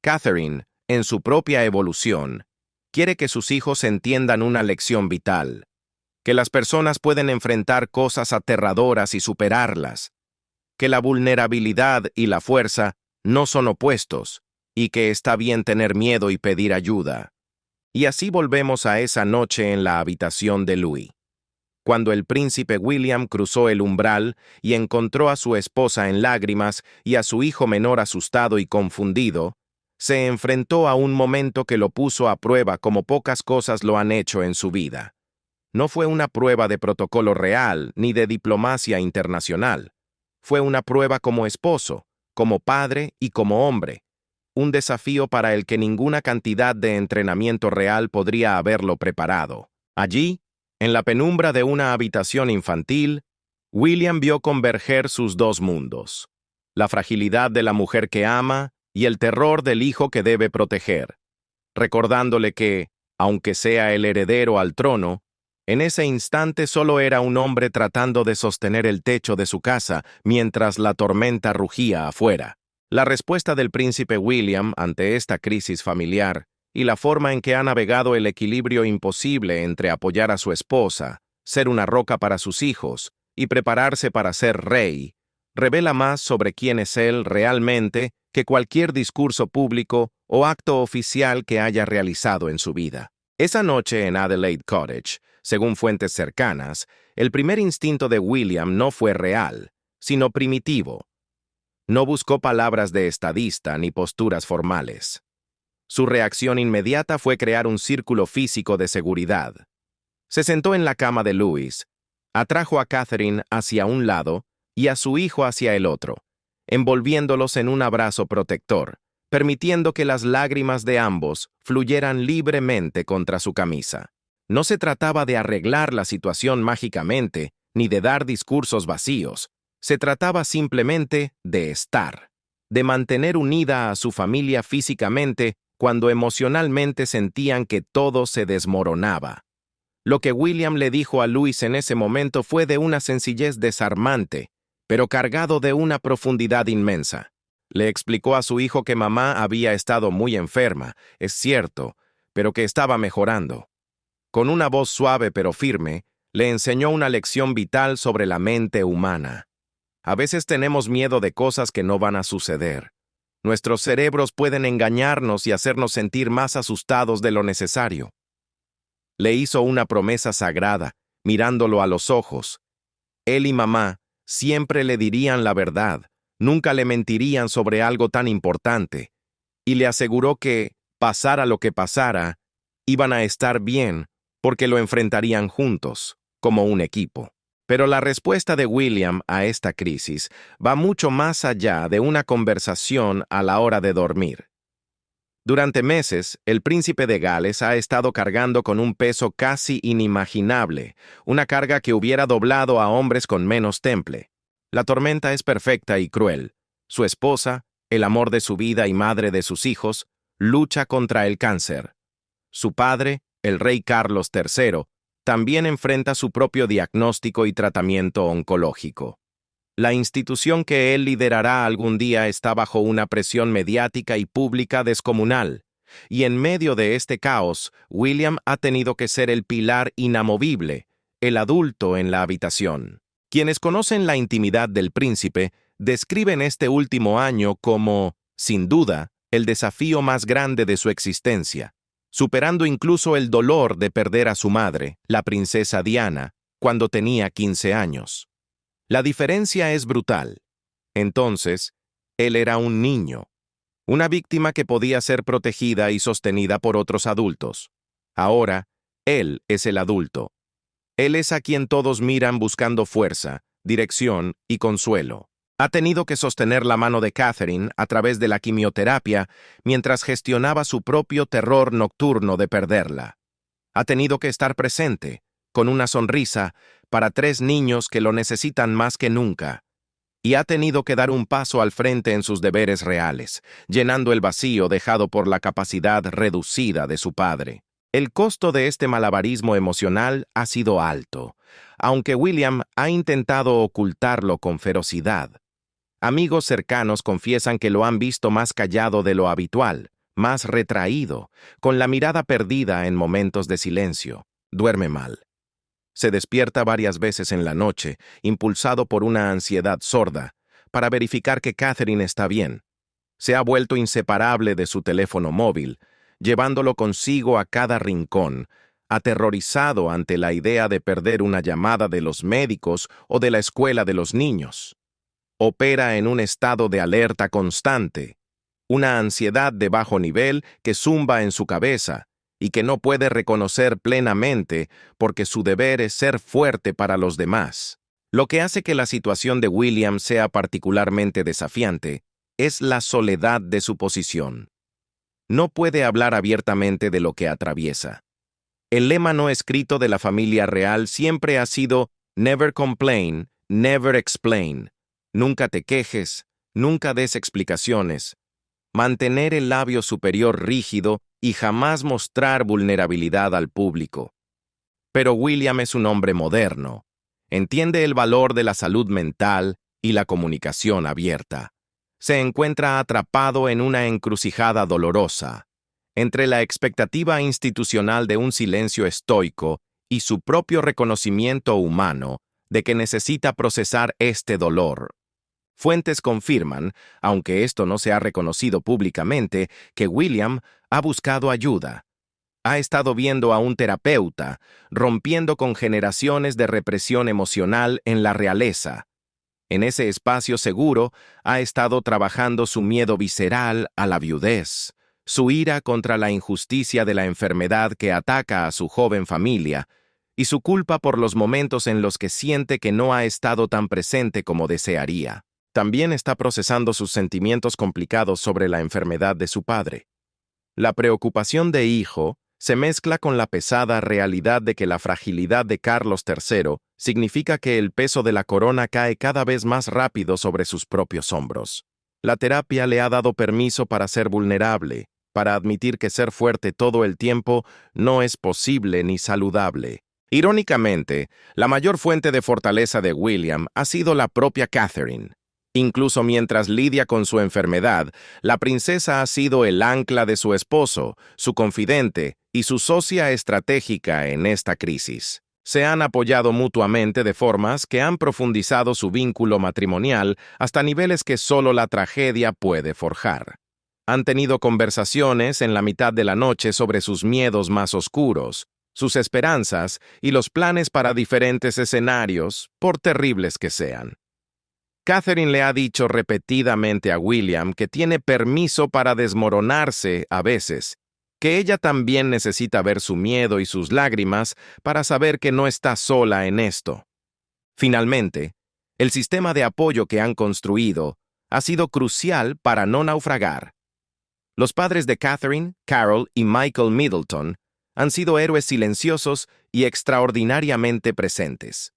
Catherine, en su propia evolución, quiere que sus hijos entiendan una lección vital, que las personas pueden enfrentar cosas aterradoras y superarlas, que la vulnerabilidad y la fuerza no son opuestos, y que está bien tener miedo y pedir ayuda. Y así volvemos a esa noche en la habitación de Louis. Cuando el príncipe William cruzó el umbral y encontró a su esposa en lágrimas y a su hijo menor asustado y confundido, se enfrentó a un momento que lo puso a prueba como pocas cosas lo han hecho en su vida. No fue una prueba de protocolo real ni de diplomacia internacional. Fue una prueba como esposo, como padre y como hombre. Un desafío para el que ninguna cantidad de entrenamiento real podría haberlo preparado. Allí, en la penumbra de una habitación infantil, William vio converger sus dos mundos: la fragilidad de la mujer que ama y el terror del hijo que debe proteger, recordándole que, aunque sea el heredero al trono, en ese instante solo era un hombre tratando de sostener el techo de su casa mientras la tormenta rugía afuera. La respuesta del príncipe William ante esta crisis familiar y la forma en que ha navegado el equilibrio imposible entre apoyar a su esposa, ser una roca para sus hijos y prepararse para ser rey, revela más sobre quién es él realmente que cualquier discurso público o acto oficial que haya realizado en su vida. Esa noche en Adelaide Cottage, según fuentes cercanas, el primer instinto de William no fue real, sino primitivo. No buscó palabras de estadista ni posturas formales. Su reacción inmediata fue crear un círculo físico de seguridad. Se sentó en la cama de Louis, atrajo a Catherine hacia un lado y a su hijo hacia el otro, envolviéndolos en un abrazo protector, permitiendo que las lágrimas de ambos fluyeran libremente contra su camisa. No se trataba de arreglar la situación mágicamente, ni de dar discursos vacíos. Se trataba simplemente de estar, de mantener unida a su familia físicamente cuando emocionalmente sentían que todo se desmoronaba. Lo que William le dijo a Louis en ese momento fue de una sencillez desarmante, pero cargado de una profundidad inmensa. Le explicó a su hijo que mamá había estado muy enferma, es cierto, pero que estaba mejorando. Con una voz suave pero firme, le enseñó una lección vital sobre la mente humana. A veces tenemos miedo de cosas que no van a suceder. Nuestros cerebros pueden engañarnos y hacernos sentir más asustados de lo necesario. Le hizo una promesa sagrada, mirándolo a los ojos. Él y mamá siempre le dirían la verdad, nunca le mentirían sobre algo tan importante, y le aseguró que, pasara lo que pasara, iban a estar bien porque lo enfrentarían juntos, como un equipo. Pero la respuesta de William a esta crisis va mucho más allá de una conversación a la hora de dormir. Durante meses, el príncipe de Gales ha estado cargando con un peso casi inimaginable, una carga que hubiera doblado a hombres con menos temple. La tormenta es perfecta y cruel. Su esposa, el amor de su vida y madre de sus hijos, lucha contra el cáncer. Su padre, el rey Carlos III, también enfrenta su propio diagnóstico y tratamiento oncológico. La institución que él liderará algún día está bajo una presión mediática y pública descomunal, y en medio de este caos, William ha tenido que ser el pilar inamovible, el adulto en la habitación. Quienes conocen la intimidad del príncipe describen este último año como, sin duda, el desafío más grande de su existencia, superando incluso el dolor de perder a su madre, la princesa Diana, cuando tenía 15 años. La diferencia es brutal. Entonces, él era un niño, una víctima que podía ser protegida y sostenida por otros adultos. Ahora, él es el adulto. Él es a quien todos miran buscando fuerza, dirección y consuelo. Ha tenido que sostener la mano de Catherine a través de la quimioterapia mientras gestionaba su propio terror nocturno de perderla. Ha tenido que estar presente, con una sonrisa, para 3 niños que lo necesitan más que nunca. Y ha tenido que dar un paso al frente en sus deberes reales, llenando el vacío dejado por la capacidad reducida de su padre. El costo de este malabarismo emocional ha sido alto, aunque William ha intentado ocultarlo con ferocidad. Amigos cercanos confiesan que lo han visto más callado de lo habitual, más retraído, con la mirada perdida en momentos de silencio. Duerme mal. Se despierta varias veces en la noche, impulsado por una ansiedad sorda, para verificar que Catherine está bien. Se ha vuelto inseparable de su teléfono móvil, llevándolo consigo a cada rincón, aterrorizado ante la idea de perder una llamada de los médicos o de la escuela de los niños. Opera en un estado de alerta constante, una ansiedad de bajo nivel que zumba en su cabeza y que no puede reconocer plenamente porque su deber es ser fuerte para los demás. Lo que hace que la situación de William sea particularmente desafiante es la soledad de su posición. No puede hablar abiertamente de lo que atraviesa. El lema no escrito de la familia real siempre ha sido "Never complain, never explain". Nunca te quejes, nunca des explicaciones. Mantener el labio superior rígido y jamás mostrar vulnerabilidad al público. Pero William es un hombre moderno. Entiende el valor de la salud mental y la comunicación abierta. Se encuentra atrapado en una encrucijada dolorosa, entre la expectativa institucional de un silencio estoico y su propio reconocimiento humano de que necesita procesar este dolor. Fuentes confirman, aunque esto no se ha reconocido públicamente, que William ha buscado ayuda. Ha estado viendo a un terapeuta, rompiendo con generaciones de represión emocional en la realeza. En ese espacio seguro ha estado trabajando su miedo visceral a la viudez, su ira contra la injusticia de la enfermedad que ataca a su joven familia, y su culpa por los momentos en los que siente que no ha estado tan presente como desearía. También está procesando sus sentimientos complicados sobre la enfermedad de su padre. La preocupación de hijo se mezcla con la pesada realidad de que la fragilidad de Carlos III significa que el peso de la corona cae cada vez más rápido sobre sus propios hombros. La terapia le ha dado permiso para ser vulnerable, para admitir que ser fuerte todo el tiempo no es posible ni saludable. Irónicamente, la mayor fuente de fortaleza de William ha sido la propia Catherine. Incluso mientras lidia con su enfermedad, la princesa ha sido el ancla de su esposo, su confidente y su socia estratégica en esta crisis. Se han apoyado mutuamente de formas que han profundizado su vínculo matrimonial hasta niveles que solo la tragedia puede forjar. Han tenido conversaciones en la mitad de la noche sobre sus miedos más oscuros, sus esperanzas y los planes para diferentes escenarios, por terribles que sean. Catherine le ha dicho repetidamente a William que tiene permiso para desmoronarse a veces, que ella también necesita ver su miedo y sus lágrimas para saber que no está sola en esto. Finalmente, el sistema de apoyo que han construido ha sido crucial para no naufragar. Los padres de Catherine, Carol y Michael Middleton han sido héroes silenciosos y extraordinariamente presentes.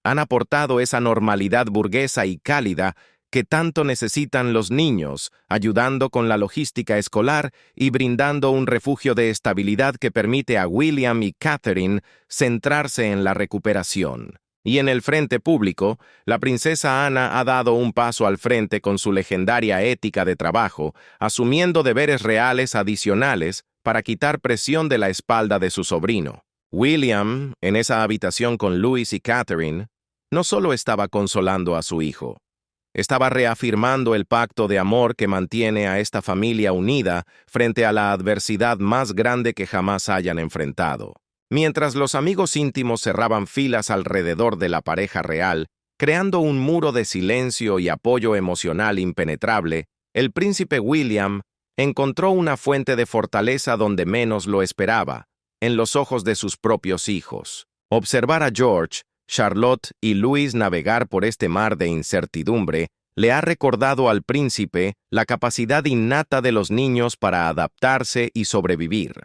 Han aportado esa normalidad burguesa y cálida que tanto necesitan los niños, ayudando con la logística escolar y brindando un refugio de estabilidad que permite a William y Catherine centrarse en la recuperación. Y en el frente público, la princesa Ana ha dado un paso al frente con su legendaria ética de trabajo, asumiendo deberes reales adicionales para quitar presión de la espalda de su sobrino. William, en esa habitación con Louis y Catherine, no solo estaba consolando a su hijo, estaba reafirmando el pacto de amor que mantiene a esta familia unida frente a la adversidad más grande que jamás hayan enfrentado. Mientras los amigos íntimos cerraban filas alrededor de la pareja real, creando un muro de silencio y apoyo emocional impenetrable, el príncipe William encontró una fuente de fortaleza donde menos lo esperaba, en los ojos de sus propios hijos. Observar a George, Charlotte y Louis navegar por este mar de incertidumbre le ha recordado al príncipe la capacidad innata de los niños para adaptarse y sobrevivir.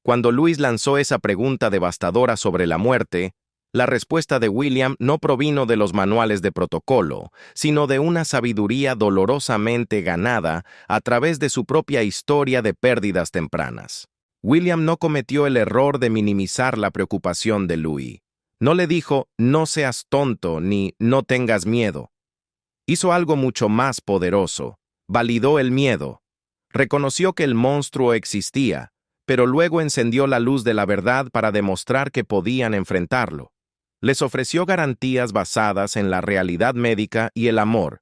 Cuando Louis lanzó esa pregunta devastadora sobre la muerte, la respuesta de William no provino de los manuales de protocolo, sino de una sabiduría dolorosamente ganada a través de su propia historia de pérdidas tempranas. William no cometió el error de minimizar la preocupación de Louis. No le dijo, no seas tonto, ni no tengas miedo. Hizo algo mucho más poderoso. Validó el miedo. Reconoció que el monstruo existía, pero luego encendió la luz de la verdad para demostrar que podían enfrentarlo. Les ofreció garantías basadas en la realidad médica y el amor,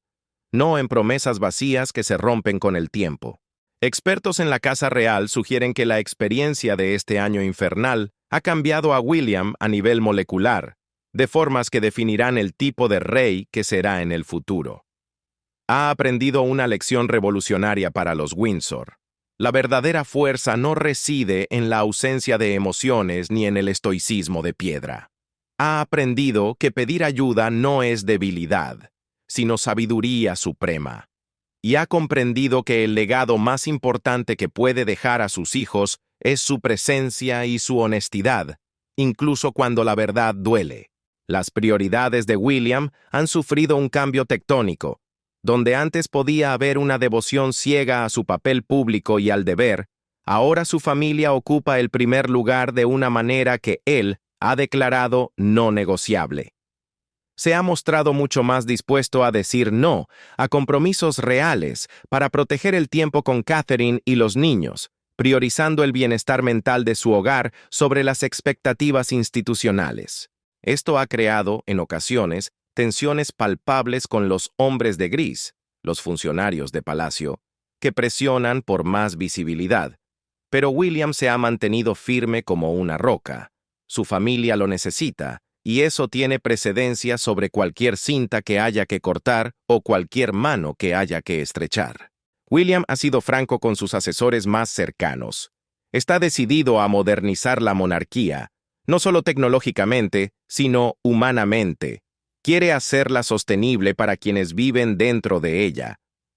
no en promesas vacías que se rompen con el tiempo. Expertos en la Casa Real sugieren que la experiencia de este año infernal ha cambiado a William a nivel molecular, de formas que definirán el tipo de rey que será en el futuro. Ha aprendido una lección revolucionaria para los Windsor. La verdadera fuerza no reside en la ausencia de emociones ni en el estoicismo de piedra. Ha aprendido que pedir ayuda no es debilidad, sino sabiduría suprema. Y ha comprendido que el legado más importante que puede dejar a sus hijos es su presencia y su honestidad, incluso cuando la verdad duele. Las prioridades de William han sufrido un cambio tectónico. Donde antes podía haber una devoción ciega a su papel público y al deber, ahora su familia ocupa el primer lugar de una manera que él ha declarado no negociable. Se ha mostrado mucho más dispuesto a decir no a compromisos reales para proteger el tiempo con Catherine y los niños, priorizando el bienestar mental de su hogar sobre las expectativas institucionales. Esto ha creado, en ocasiones, tensiones palpables con los hombres de gris, los funcionarios de palacio, que presionan por más visibilidad. Pero William se ha mantenido firme como una roca. Su familia lo necesita, y eso tiene precedencia sobre cualquier cinta que haya que cortar o cualquier mano que haya que estrechar. William ha sido franco con sus asesores más cercanos. Está decidido a modernizar la monarquía, no solo tecnológicamente, sino humanamente. Quiere hacerla sostenible para quienes viven dentro de ella.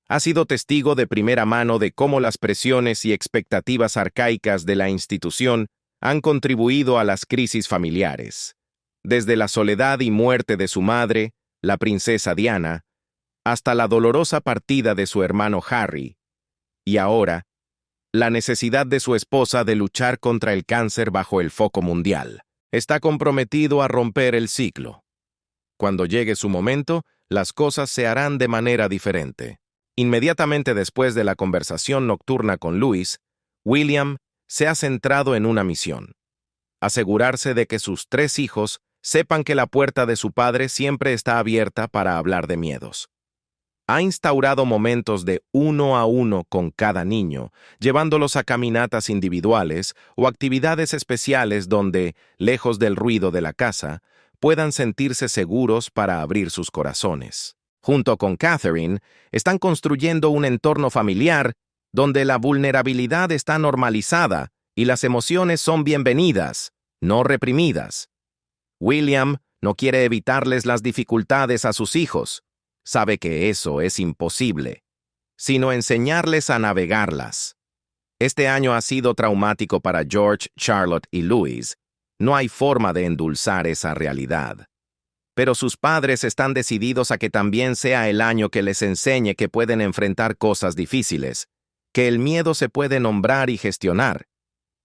Ha sido testigo de primera mano de cómo las presiones y expectativas arcaicas de la institución han contribuido a las crisis familiares. Desde la soledad y muerte de su madre, la princesa Diana, hasta la dolorosa partida de su hermano Harry, y ahora, la necesidad de su esposa de luchar contra el cáncer bajo el foco mundial. Está comprometido a romper el ciclo. Cuando llegue su momento, las cosas se harán de manera diferente. Inmediatamente después de la conversación nocturna con Louis, William se ha centrado en una misión: asegurarse de que sus 3 hijos sepan que la puerta de su padre siempre está abierta para hablar de miedos. Ha instaurado momentos de 1 a 1 con cada niño, llevándolos a caminatas individuales o actividades especiales donde, lejos del ruido de la casa, puedan sentirse seguros para abrir sus corazones. Junto con Catherine, están construyendo un entorno familiar donde la vulnerabilidad está normalizada y las emociones son bienvenidas, no reprimidas. William no quiere evitarles las dificultades a sus hijos. Sabe que eso es imposible, sino enseñarles a navegarlas. Este año ha sido traumático para George, Charlotte y Louis. No hay forma de endulzar esa realidad. Pero sus padres están decididos a que también sea el año que les enseñe que pueden enfrentar cosas difíciles, que el miedo se puede nombrar y gestionar,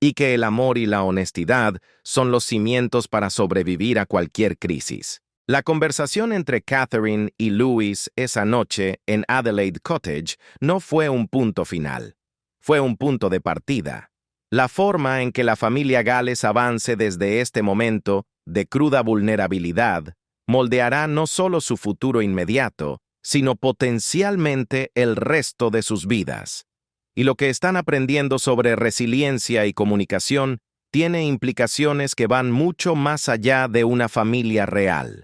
y que el amor y la honestidad son los cimientos para sobrevivir a cualquier crisis. La conversación entre Catherine y Louis esa noche en Adelaide Cottage no fue un punto final. Fue un punto de partida. La forma en que la familia Gales avance desde este momento de cruda vulnerabilidad moldeará no solo su futuro inmediato, sino potencialmente el resto de sus vidas. Y lo que están aprendiendo sobre resiliencia y comunicación tiene implicaciones que van mucho más allá de una familia real.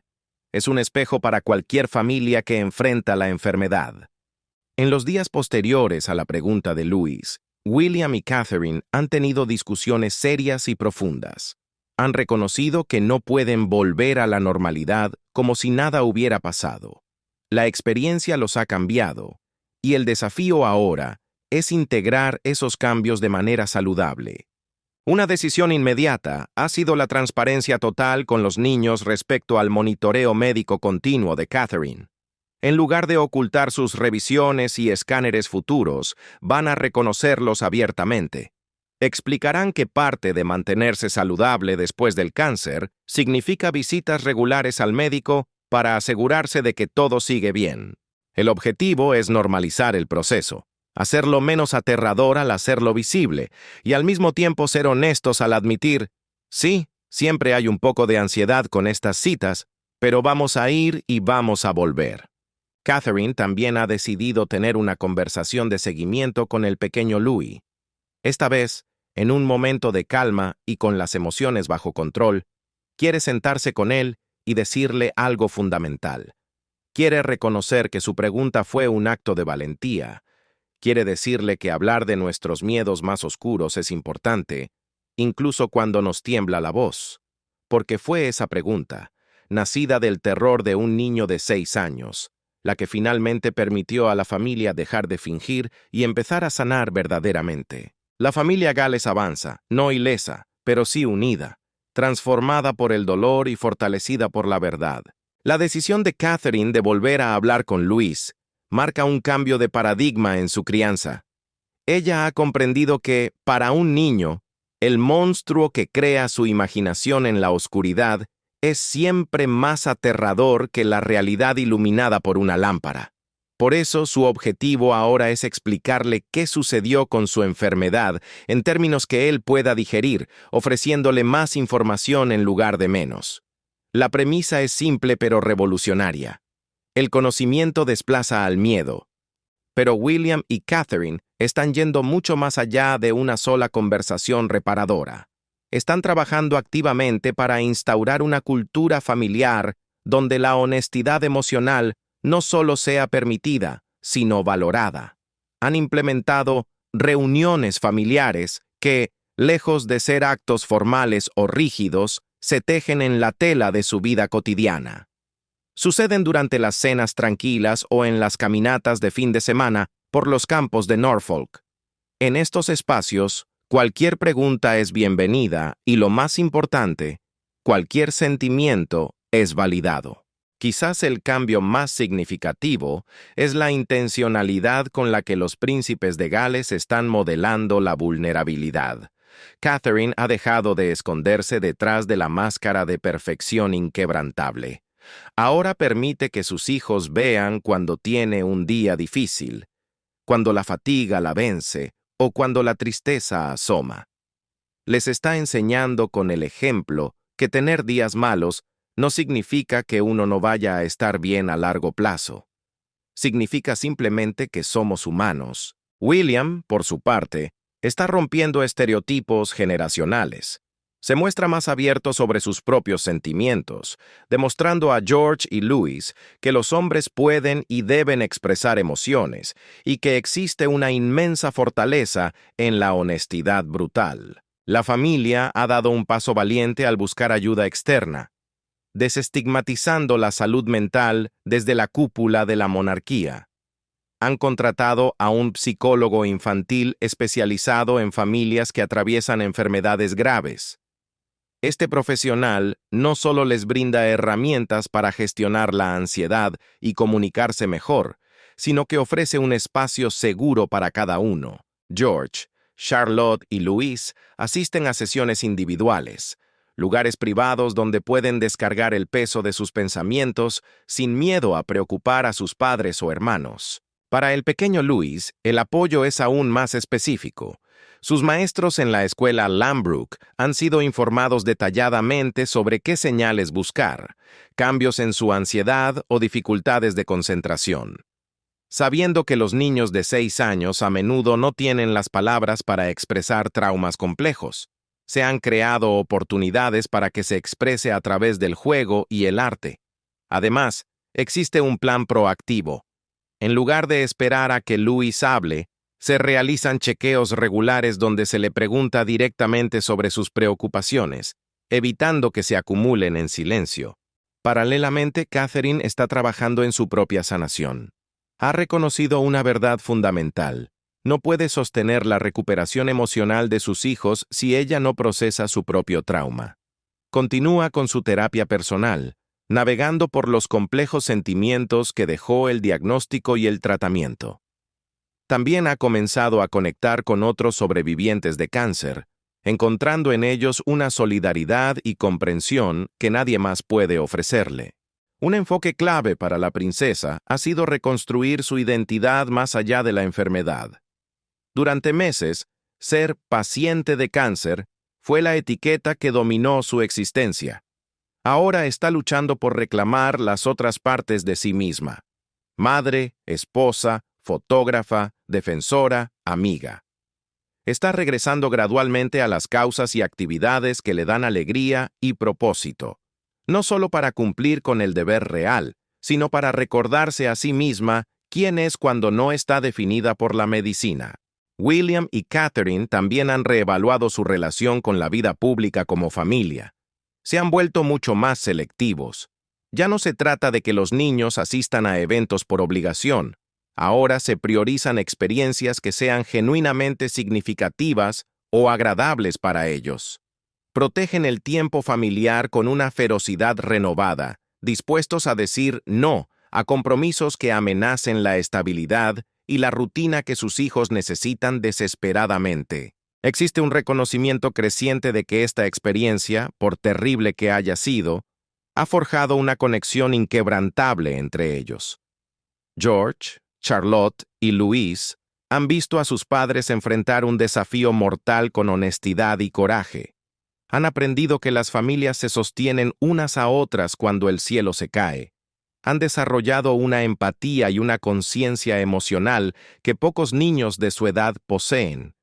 Es un espejo para cualquier familia que enfrenta la enfermedad. En los días posteriores a la pregunta de Louis, William y Catherine han tenido discusiones serias y profundas. Han reconocido que no pueden volver a la normalidad como si nada hubiera pasado. La experiencia los ha cambiado, y el desafío ahora es integrar esos cambios de manera saludable. Una decisión inmediata ha sido la transparencia total con los niños respecto al monitoreo médico continuo de Catherine. En lugar de ocultar sus revisiones y escáneres futuros, van a reconocerlos abiertamente. Explicarán que parte de mantenerse saludable después del cáncer significa visitas regulares al médico para asegurarse de que todo sigue bien. El objetivo es normalizar el proceso, hacerlo menos aterrador al hacerlo visible, y al mismo tiempo ser honestos al admitir, sí, siempre hay un poco de ansiedad con estas citas, pero vamos a ir y vamos a volver. Catherine también ha decidido tener una conversación de seguimiento con el pequeño Louis. Esta vez, en un momento de calma y con las emociones bajo control, quiere sentarse con él y decirle algo fundamental. Quiere reconocer que su pregunta fue un acto de valentía. Quiere decirle que hablar de nuestros miedos más oscuros es importante, incluso cuando nos tiembla la voz. Porque fue esa pregunta, nacida del terror de un niño de 6 años, la que finalmente permitió a la familia dejar de fingir y empezar a sanar verdaderamente. La familia Gales avanza, no ilesa, pero sí unida, transformada por el dolor y fortalecida por la verdad. La decisión de Catherine de volver a hablar con Louis marca un cambio de paradigma en su crianza. Ella ha comprendido que, para un niño, el monstruo que crea su imaginación en la oscuridad es siempre más aterrador que la realidad iluminada por una lámpara. Por eso, su objetivo ahora es explicarle qué sucedió con su enfermedad en términos que él pueda digerir, ofreciéndole más información en lugar de menos. La premisa es simple pero revolucionaria. El conocimiento desplaza al miedo. Pero William y Catherine están yendo mucho más allá de una sola conversación reparadora. Están trabajando activamente para instaurar una cultura familiar donde la honestidad emocional no solo sea permitida, sino valorada. Han implementado reuniones familiares que, lejos de ser actos formales o rígidos, se tejen en la tela de su vida cotidiana. Suceden durante las cenas tranquilas o en las caminatas de fin de semana por los campos de Norfolk. En estos espacios, cualquier pregunta es bienvenida y, lo más importante, cualquier sentimiento es validado. Quizás el cambio más significativo es la intencionalidad con la que los príncipes de Gales están modelando la vulnerabilidad. Catherine ha dejado de esconderse detrás de la máscara de perfección inquebrantable. Ahora permite que sus hijos vean cuando tiene un día difícil, cuando la fatiga la vence o cuando la tristeza asoma. Les está enseñando con el ejemplo que tener días malos no significa que uno no vaya a estar bien a largo plazo. Significa simplemente que somos humanos. William, por su parte, está rompiendo estereotipos generacionales. Se muestra más abierto sobre sus propios sentimientos, demostrando a George y Louis que los hombres pueden y deben expresar emociones y que existe una inmensa fortaleza en la honestidad brutal. La familia ha dado un paso valiente al buscar ayuda externa, desestigmatizando la salud mental desde la cúpula de la monarquía. Han contratado a un psicólogo infantil especializado en familias que atraviesan enfermedades graves. Este profesional no solo les brinda herramientas para gestionar la ansiedad y comunicarse mejor, sino que ofrece un espacio seguro para cada uno. George, Charlotte y Louis asisten a sesiones individuales, lugares privados donde pueden descargar el peso de sus pensamientos sin miedo a preocupar a sus padres o hermanos. Para el pequeño Louis, el apoyo es aún más específico. Sus maestros en la escuela Lambrook han sido informados detalladamente sobre qué señales buscar, cambios en su ansiedad o dificultades de concentración. Sabiendo que los niños de 6 años a menudo no tienen las palabras para expresar traumas complejos, se han creado oportunidades para que se exprese a través del juego y el arte. Además, existe un plan proactivo. En lugar de esperar a que Louis hable, se realizan chequeos regulares donde se le pregunta directamente sobre sus preocupaciones, evitando que se acumulen en silencio. Paralelamente, Catherine está trabajando en su propia sanación. Ha reconocido una verdad fundamental. No puede sostener la recuperación emocional de sus hijos si ella no procesa su propio trauma. Continúa con su terapia personal, navegando por los complejos sentimientos que dejó el diagnóstico y el tratamiento. También ha comenzado a conectar con otros sobrevivientes de cáncer, encontrando en ellos una solidaridad y comprensión que nadie más puede ofrecerle. Un enfoque clave para la princesa ha sido reconstruir su identidad más allá de la enfermedad. Durante meses, ser paciente de cáncer fue la etiqueta que dominó su existencia. Ahora está luchando por reclamar las otras partes de sí misma: madre, esposa, fotógrafa, defensora, amiga. Está regresando gradualmente a las causas y actividades que le dan alegría y propósito, no solo para cumplir con el deber real, sino para recordarse a sí misma quién es cuando no está definida por la medicina. William y Catherine también han reevaluado su relación con la vida pública como familia. Se han vuelto mucho más selectivos. Ya no se trata de que los niños asistan a eventos por obligación. Ahora se priorizan experiencias que sean genuinamente significativas o agradables para ellos. Protegen el tiempo familiar con una ferocidad renovada, dispuestos a decir no a compromisos que amenacen la estabilidad y la rutina que sus hijos necesitan desesperadamente. Existe un reconocimiento creciente de que esta experiencia, por terrible que haya sido, ha forjado una conexión inquebrantable entre ellos. George, Charlotte y Louise han visto a sus padres enfrentar un desafío mortal con honestidad y coraje. Han aprendido que las familias se sostienen unas a otras cuando el cielo se cae. Han desarrollado una empatía y una conciencia emocional que pocos niños de su edad poseen.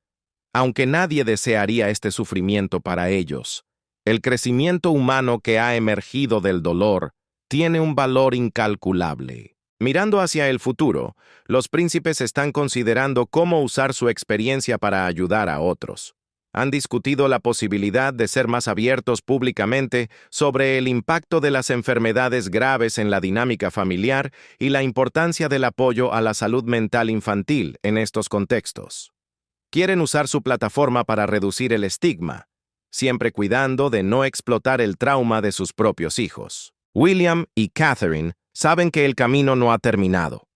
Aunque nadie desearía este sufrimiento para ellos, el crecimiento humano que ha emergido del dolor tiene un valor incalculable. Mirando hacia el futuro, los príncipes están considerando cómo usar su experiencia para ayudar a otros. Han discutido la posibilidad de ser más abiertos públicamente sobre el impacto de las enfermedades graves en la dinámica familiar y la importancia del apoyo a la salud mental infantil en estos contextos. Quieren usar su plataforma para reducir el estigma, siempre cuidando de no explotar el trauma de sus propios hijos. William y Catherine saben que el camino no ha terminado.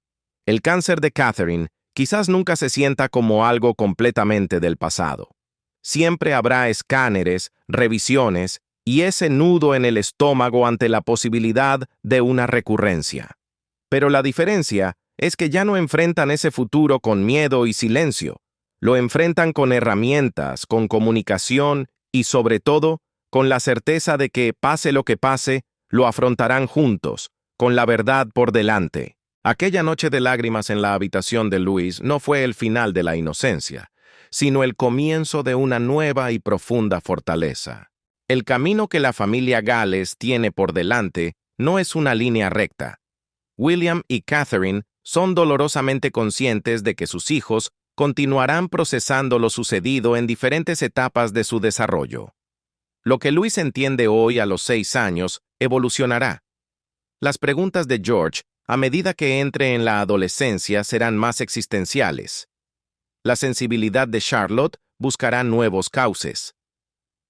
El cáncer de Catherine quizás nunca se sienta como algo completamente del pasado. Siempre habrá escáneres, revisiones y ese nudo en el estómago ante la posibilidad de una recurrencia. Pero la diferencia es que ya no enfrentan ese futuro con miedo y silencio. Lo enfrentan con herramientas, con comunicación y, sobre todo, con la certeza de que, pase lo que pase, lo afrontarán juntos, con la verdad por delante. Aquella noche de lágrimas en la habitación de Louis no fue el final de la inocencia, sino el comienzo de una nueva y profunda fortaleza. El camino que la familia Gales tiene por delante no es una línea recta. William y Catherine son dolorosamente conscientes de que sus hijos continuarán procesando lo sucedido en diferentes etapas de su desarrollo. Lo que Louis entiende hoy a los 6 años evolucionará. Las preguntas de George, a medida que entre en la adolescencia, serán más existenciales. La sensibilidad de Charlotte buscará nuevos cauces.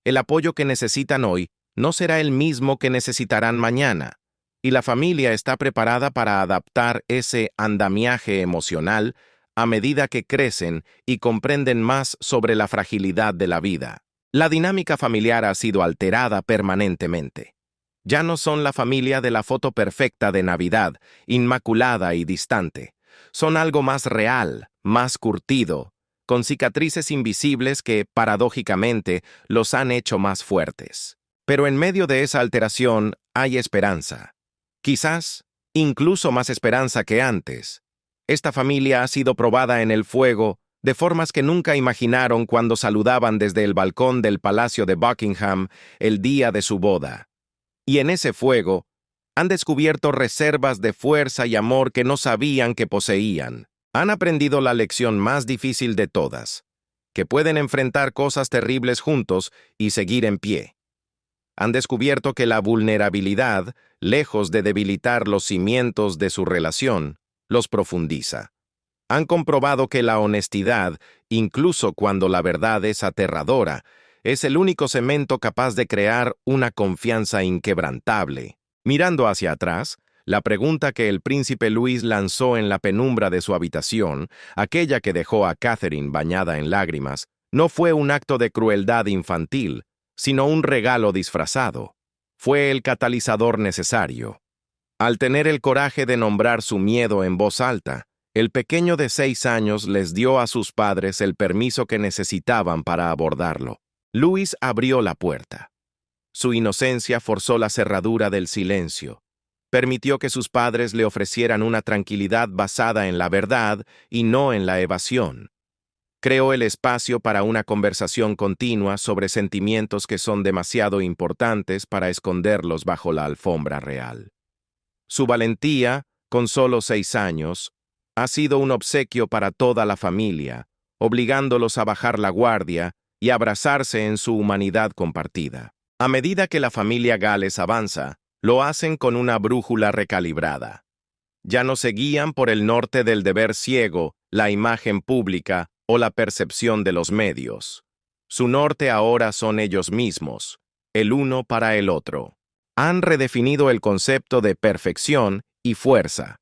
El apoyo que necesitan hoy no será el mismo que necesitarán mañana, y la familia está preparada para adaptar ese andamiaje emocional a medida que crecen y comprenden más sobre la fragilidad de la vida. La dinámica familiar ha sido alterada permanentemente. Ya no son la familia de la foto perfecta de Navidad, inmaculada y distante. Son algo más real, más curtido, con cicatrices invisibles que, paradójicamente, los han hecho más fuertes. Pero en medio de esa alteración hay esperanza. Quizás, incluso más esperanza que antes. Esta familia ha sido probada en el fuego de formas que nunca imaginaron cuando saludaban desde el balcón del Palacio de Buckingham el día de su boda. Y en ese fuego, han descubierto reservas de fuerza y amor que no sabían que poseían. Han aprendido la lección más difícil de todas, que pueden enfrentar cosas terribles juntos y seguir en pie. Han descubierto que la vulnerabilidad, lejos de debilitar los cimientos de su relación, los profundiza. Han comprobado que la honestidad, incluso cuando la verdad es aterradora, es el único cemento capaz de crear una confianza inquebrantable. Mirando hacia atrás, la pregunta que el príncipe Luis lanzó en la penumbra de su habitación, aquella que dejó a Catherine bañada en lágrimas, no fue un acto de crueldad infantil, sino un regalo disfrazado. Fue el catalizador necesario. Al tener el coraje de nombrar su miedo en voz alta, el pequeño de 6 años les dio a sus padres el permiso que necesitaban para abordarlo. Luis abrió la puerta. Su inocencia forzó la cerradura del silencio. Permitió que sus padres le ofrecieran una tranquilidad basada en la verdad y no en la evasión. Creó el espacio para una conversación continua sobre sentimientos que son demasiado importantes para esconderlos bajo la alfombra real. Su valentía, con solo 6 años, ha sido un obsequio para toda la familia, obligándolos a bajar la guardia y abrazarse en su humanidad compartida. A medida que la familia Gales avanza, lo hacen con una brújula recalibrada. Ya no se guían por el norte del deber ciego, la imagen pública o la percepción de los medios. Su norte ahora son ellos mismos, el uno para el otro. Han redefinido el concepto de perfección y fuerza.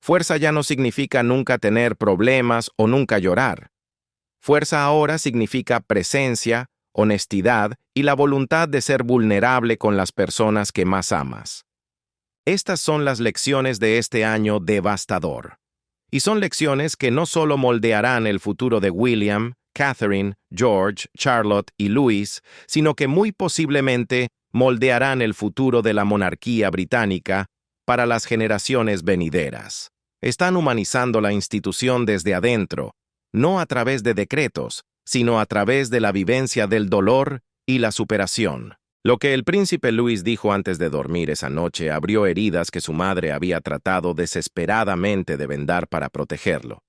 Fuerza ya no significa nunca tener problemas o nunca llorar. Fuerza ahora significa presencia, honestidad y la voluntad de ser vulnerable con las personas que más amas. Estas son las lecciones de este año devastador. Y son lecciones que no solo moldearán el futuro de William, Catherine, George, Charlotte y Louis, sino que muy posiblemente moldearán el futuro de la monarquía británica para las generaciones venideras. Están humanizando la institución desde adentro, no a través de decretos, sino a través de la vivencia del dolor y la superación. Lo que el príncipe Luis dijo antes de dormir esa noche abrió heridas que su madre había tratado desesperadamente de vendar para protegerlo.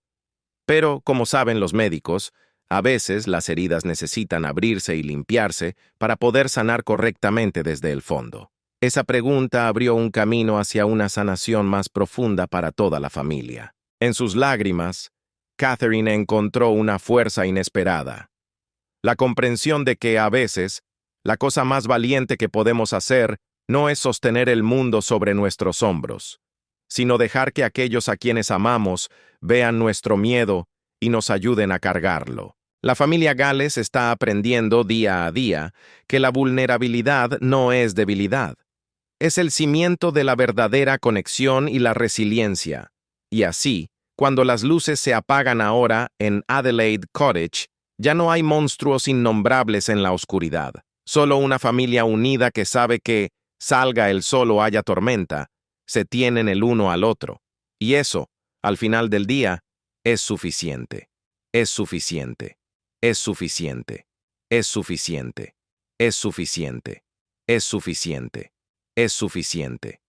Pero, como saben los médicos, a veces las heridas necesitan abrirse y limpiarse para poder sanar correctamente desde el fondo. Esa pregunta abrió un camino hacia una sanación más profunda para toda la familia. En sus lágrimas, Catherine encontró una fuerza inesperada. La comprensión de que, a veces, la cosa más valiente que podemos hacer no es sostener el mundo sobre nuestros hombros, sino dejar que aquellos a quienes amamos vean nuestro miedo y nos ayuden a cargarlo. La familia Gales está aprendiendo día a día que la vulnerabilidad no es debilidad. Es el cimiento de la verdadera conexión y la resiliencia. Y así, cuando las luces se apagan ahora en Adelaide Cottage, ya no hay monstruos innombrables en la oscuridad. Solo una familia unida que sabe que, salga el sol o haya tormenta, se tienen el uno al otro. Y eso, al final del día, es suficiente. Es suficiente. Es suficiente. Es suficiente. Es suficiente. Es suficiente. Es suficiente.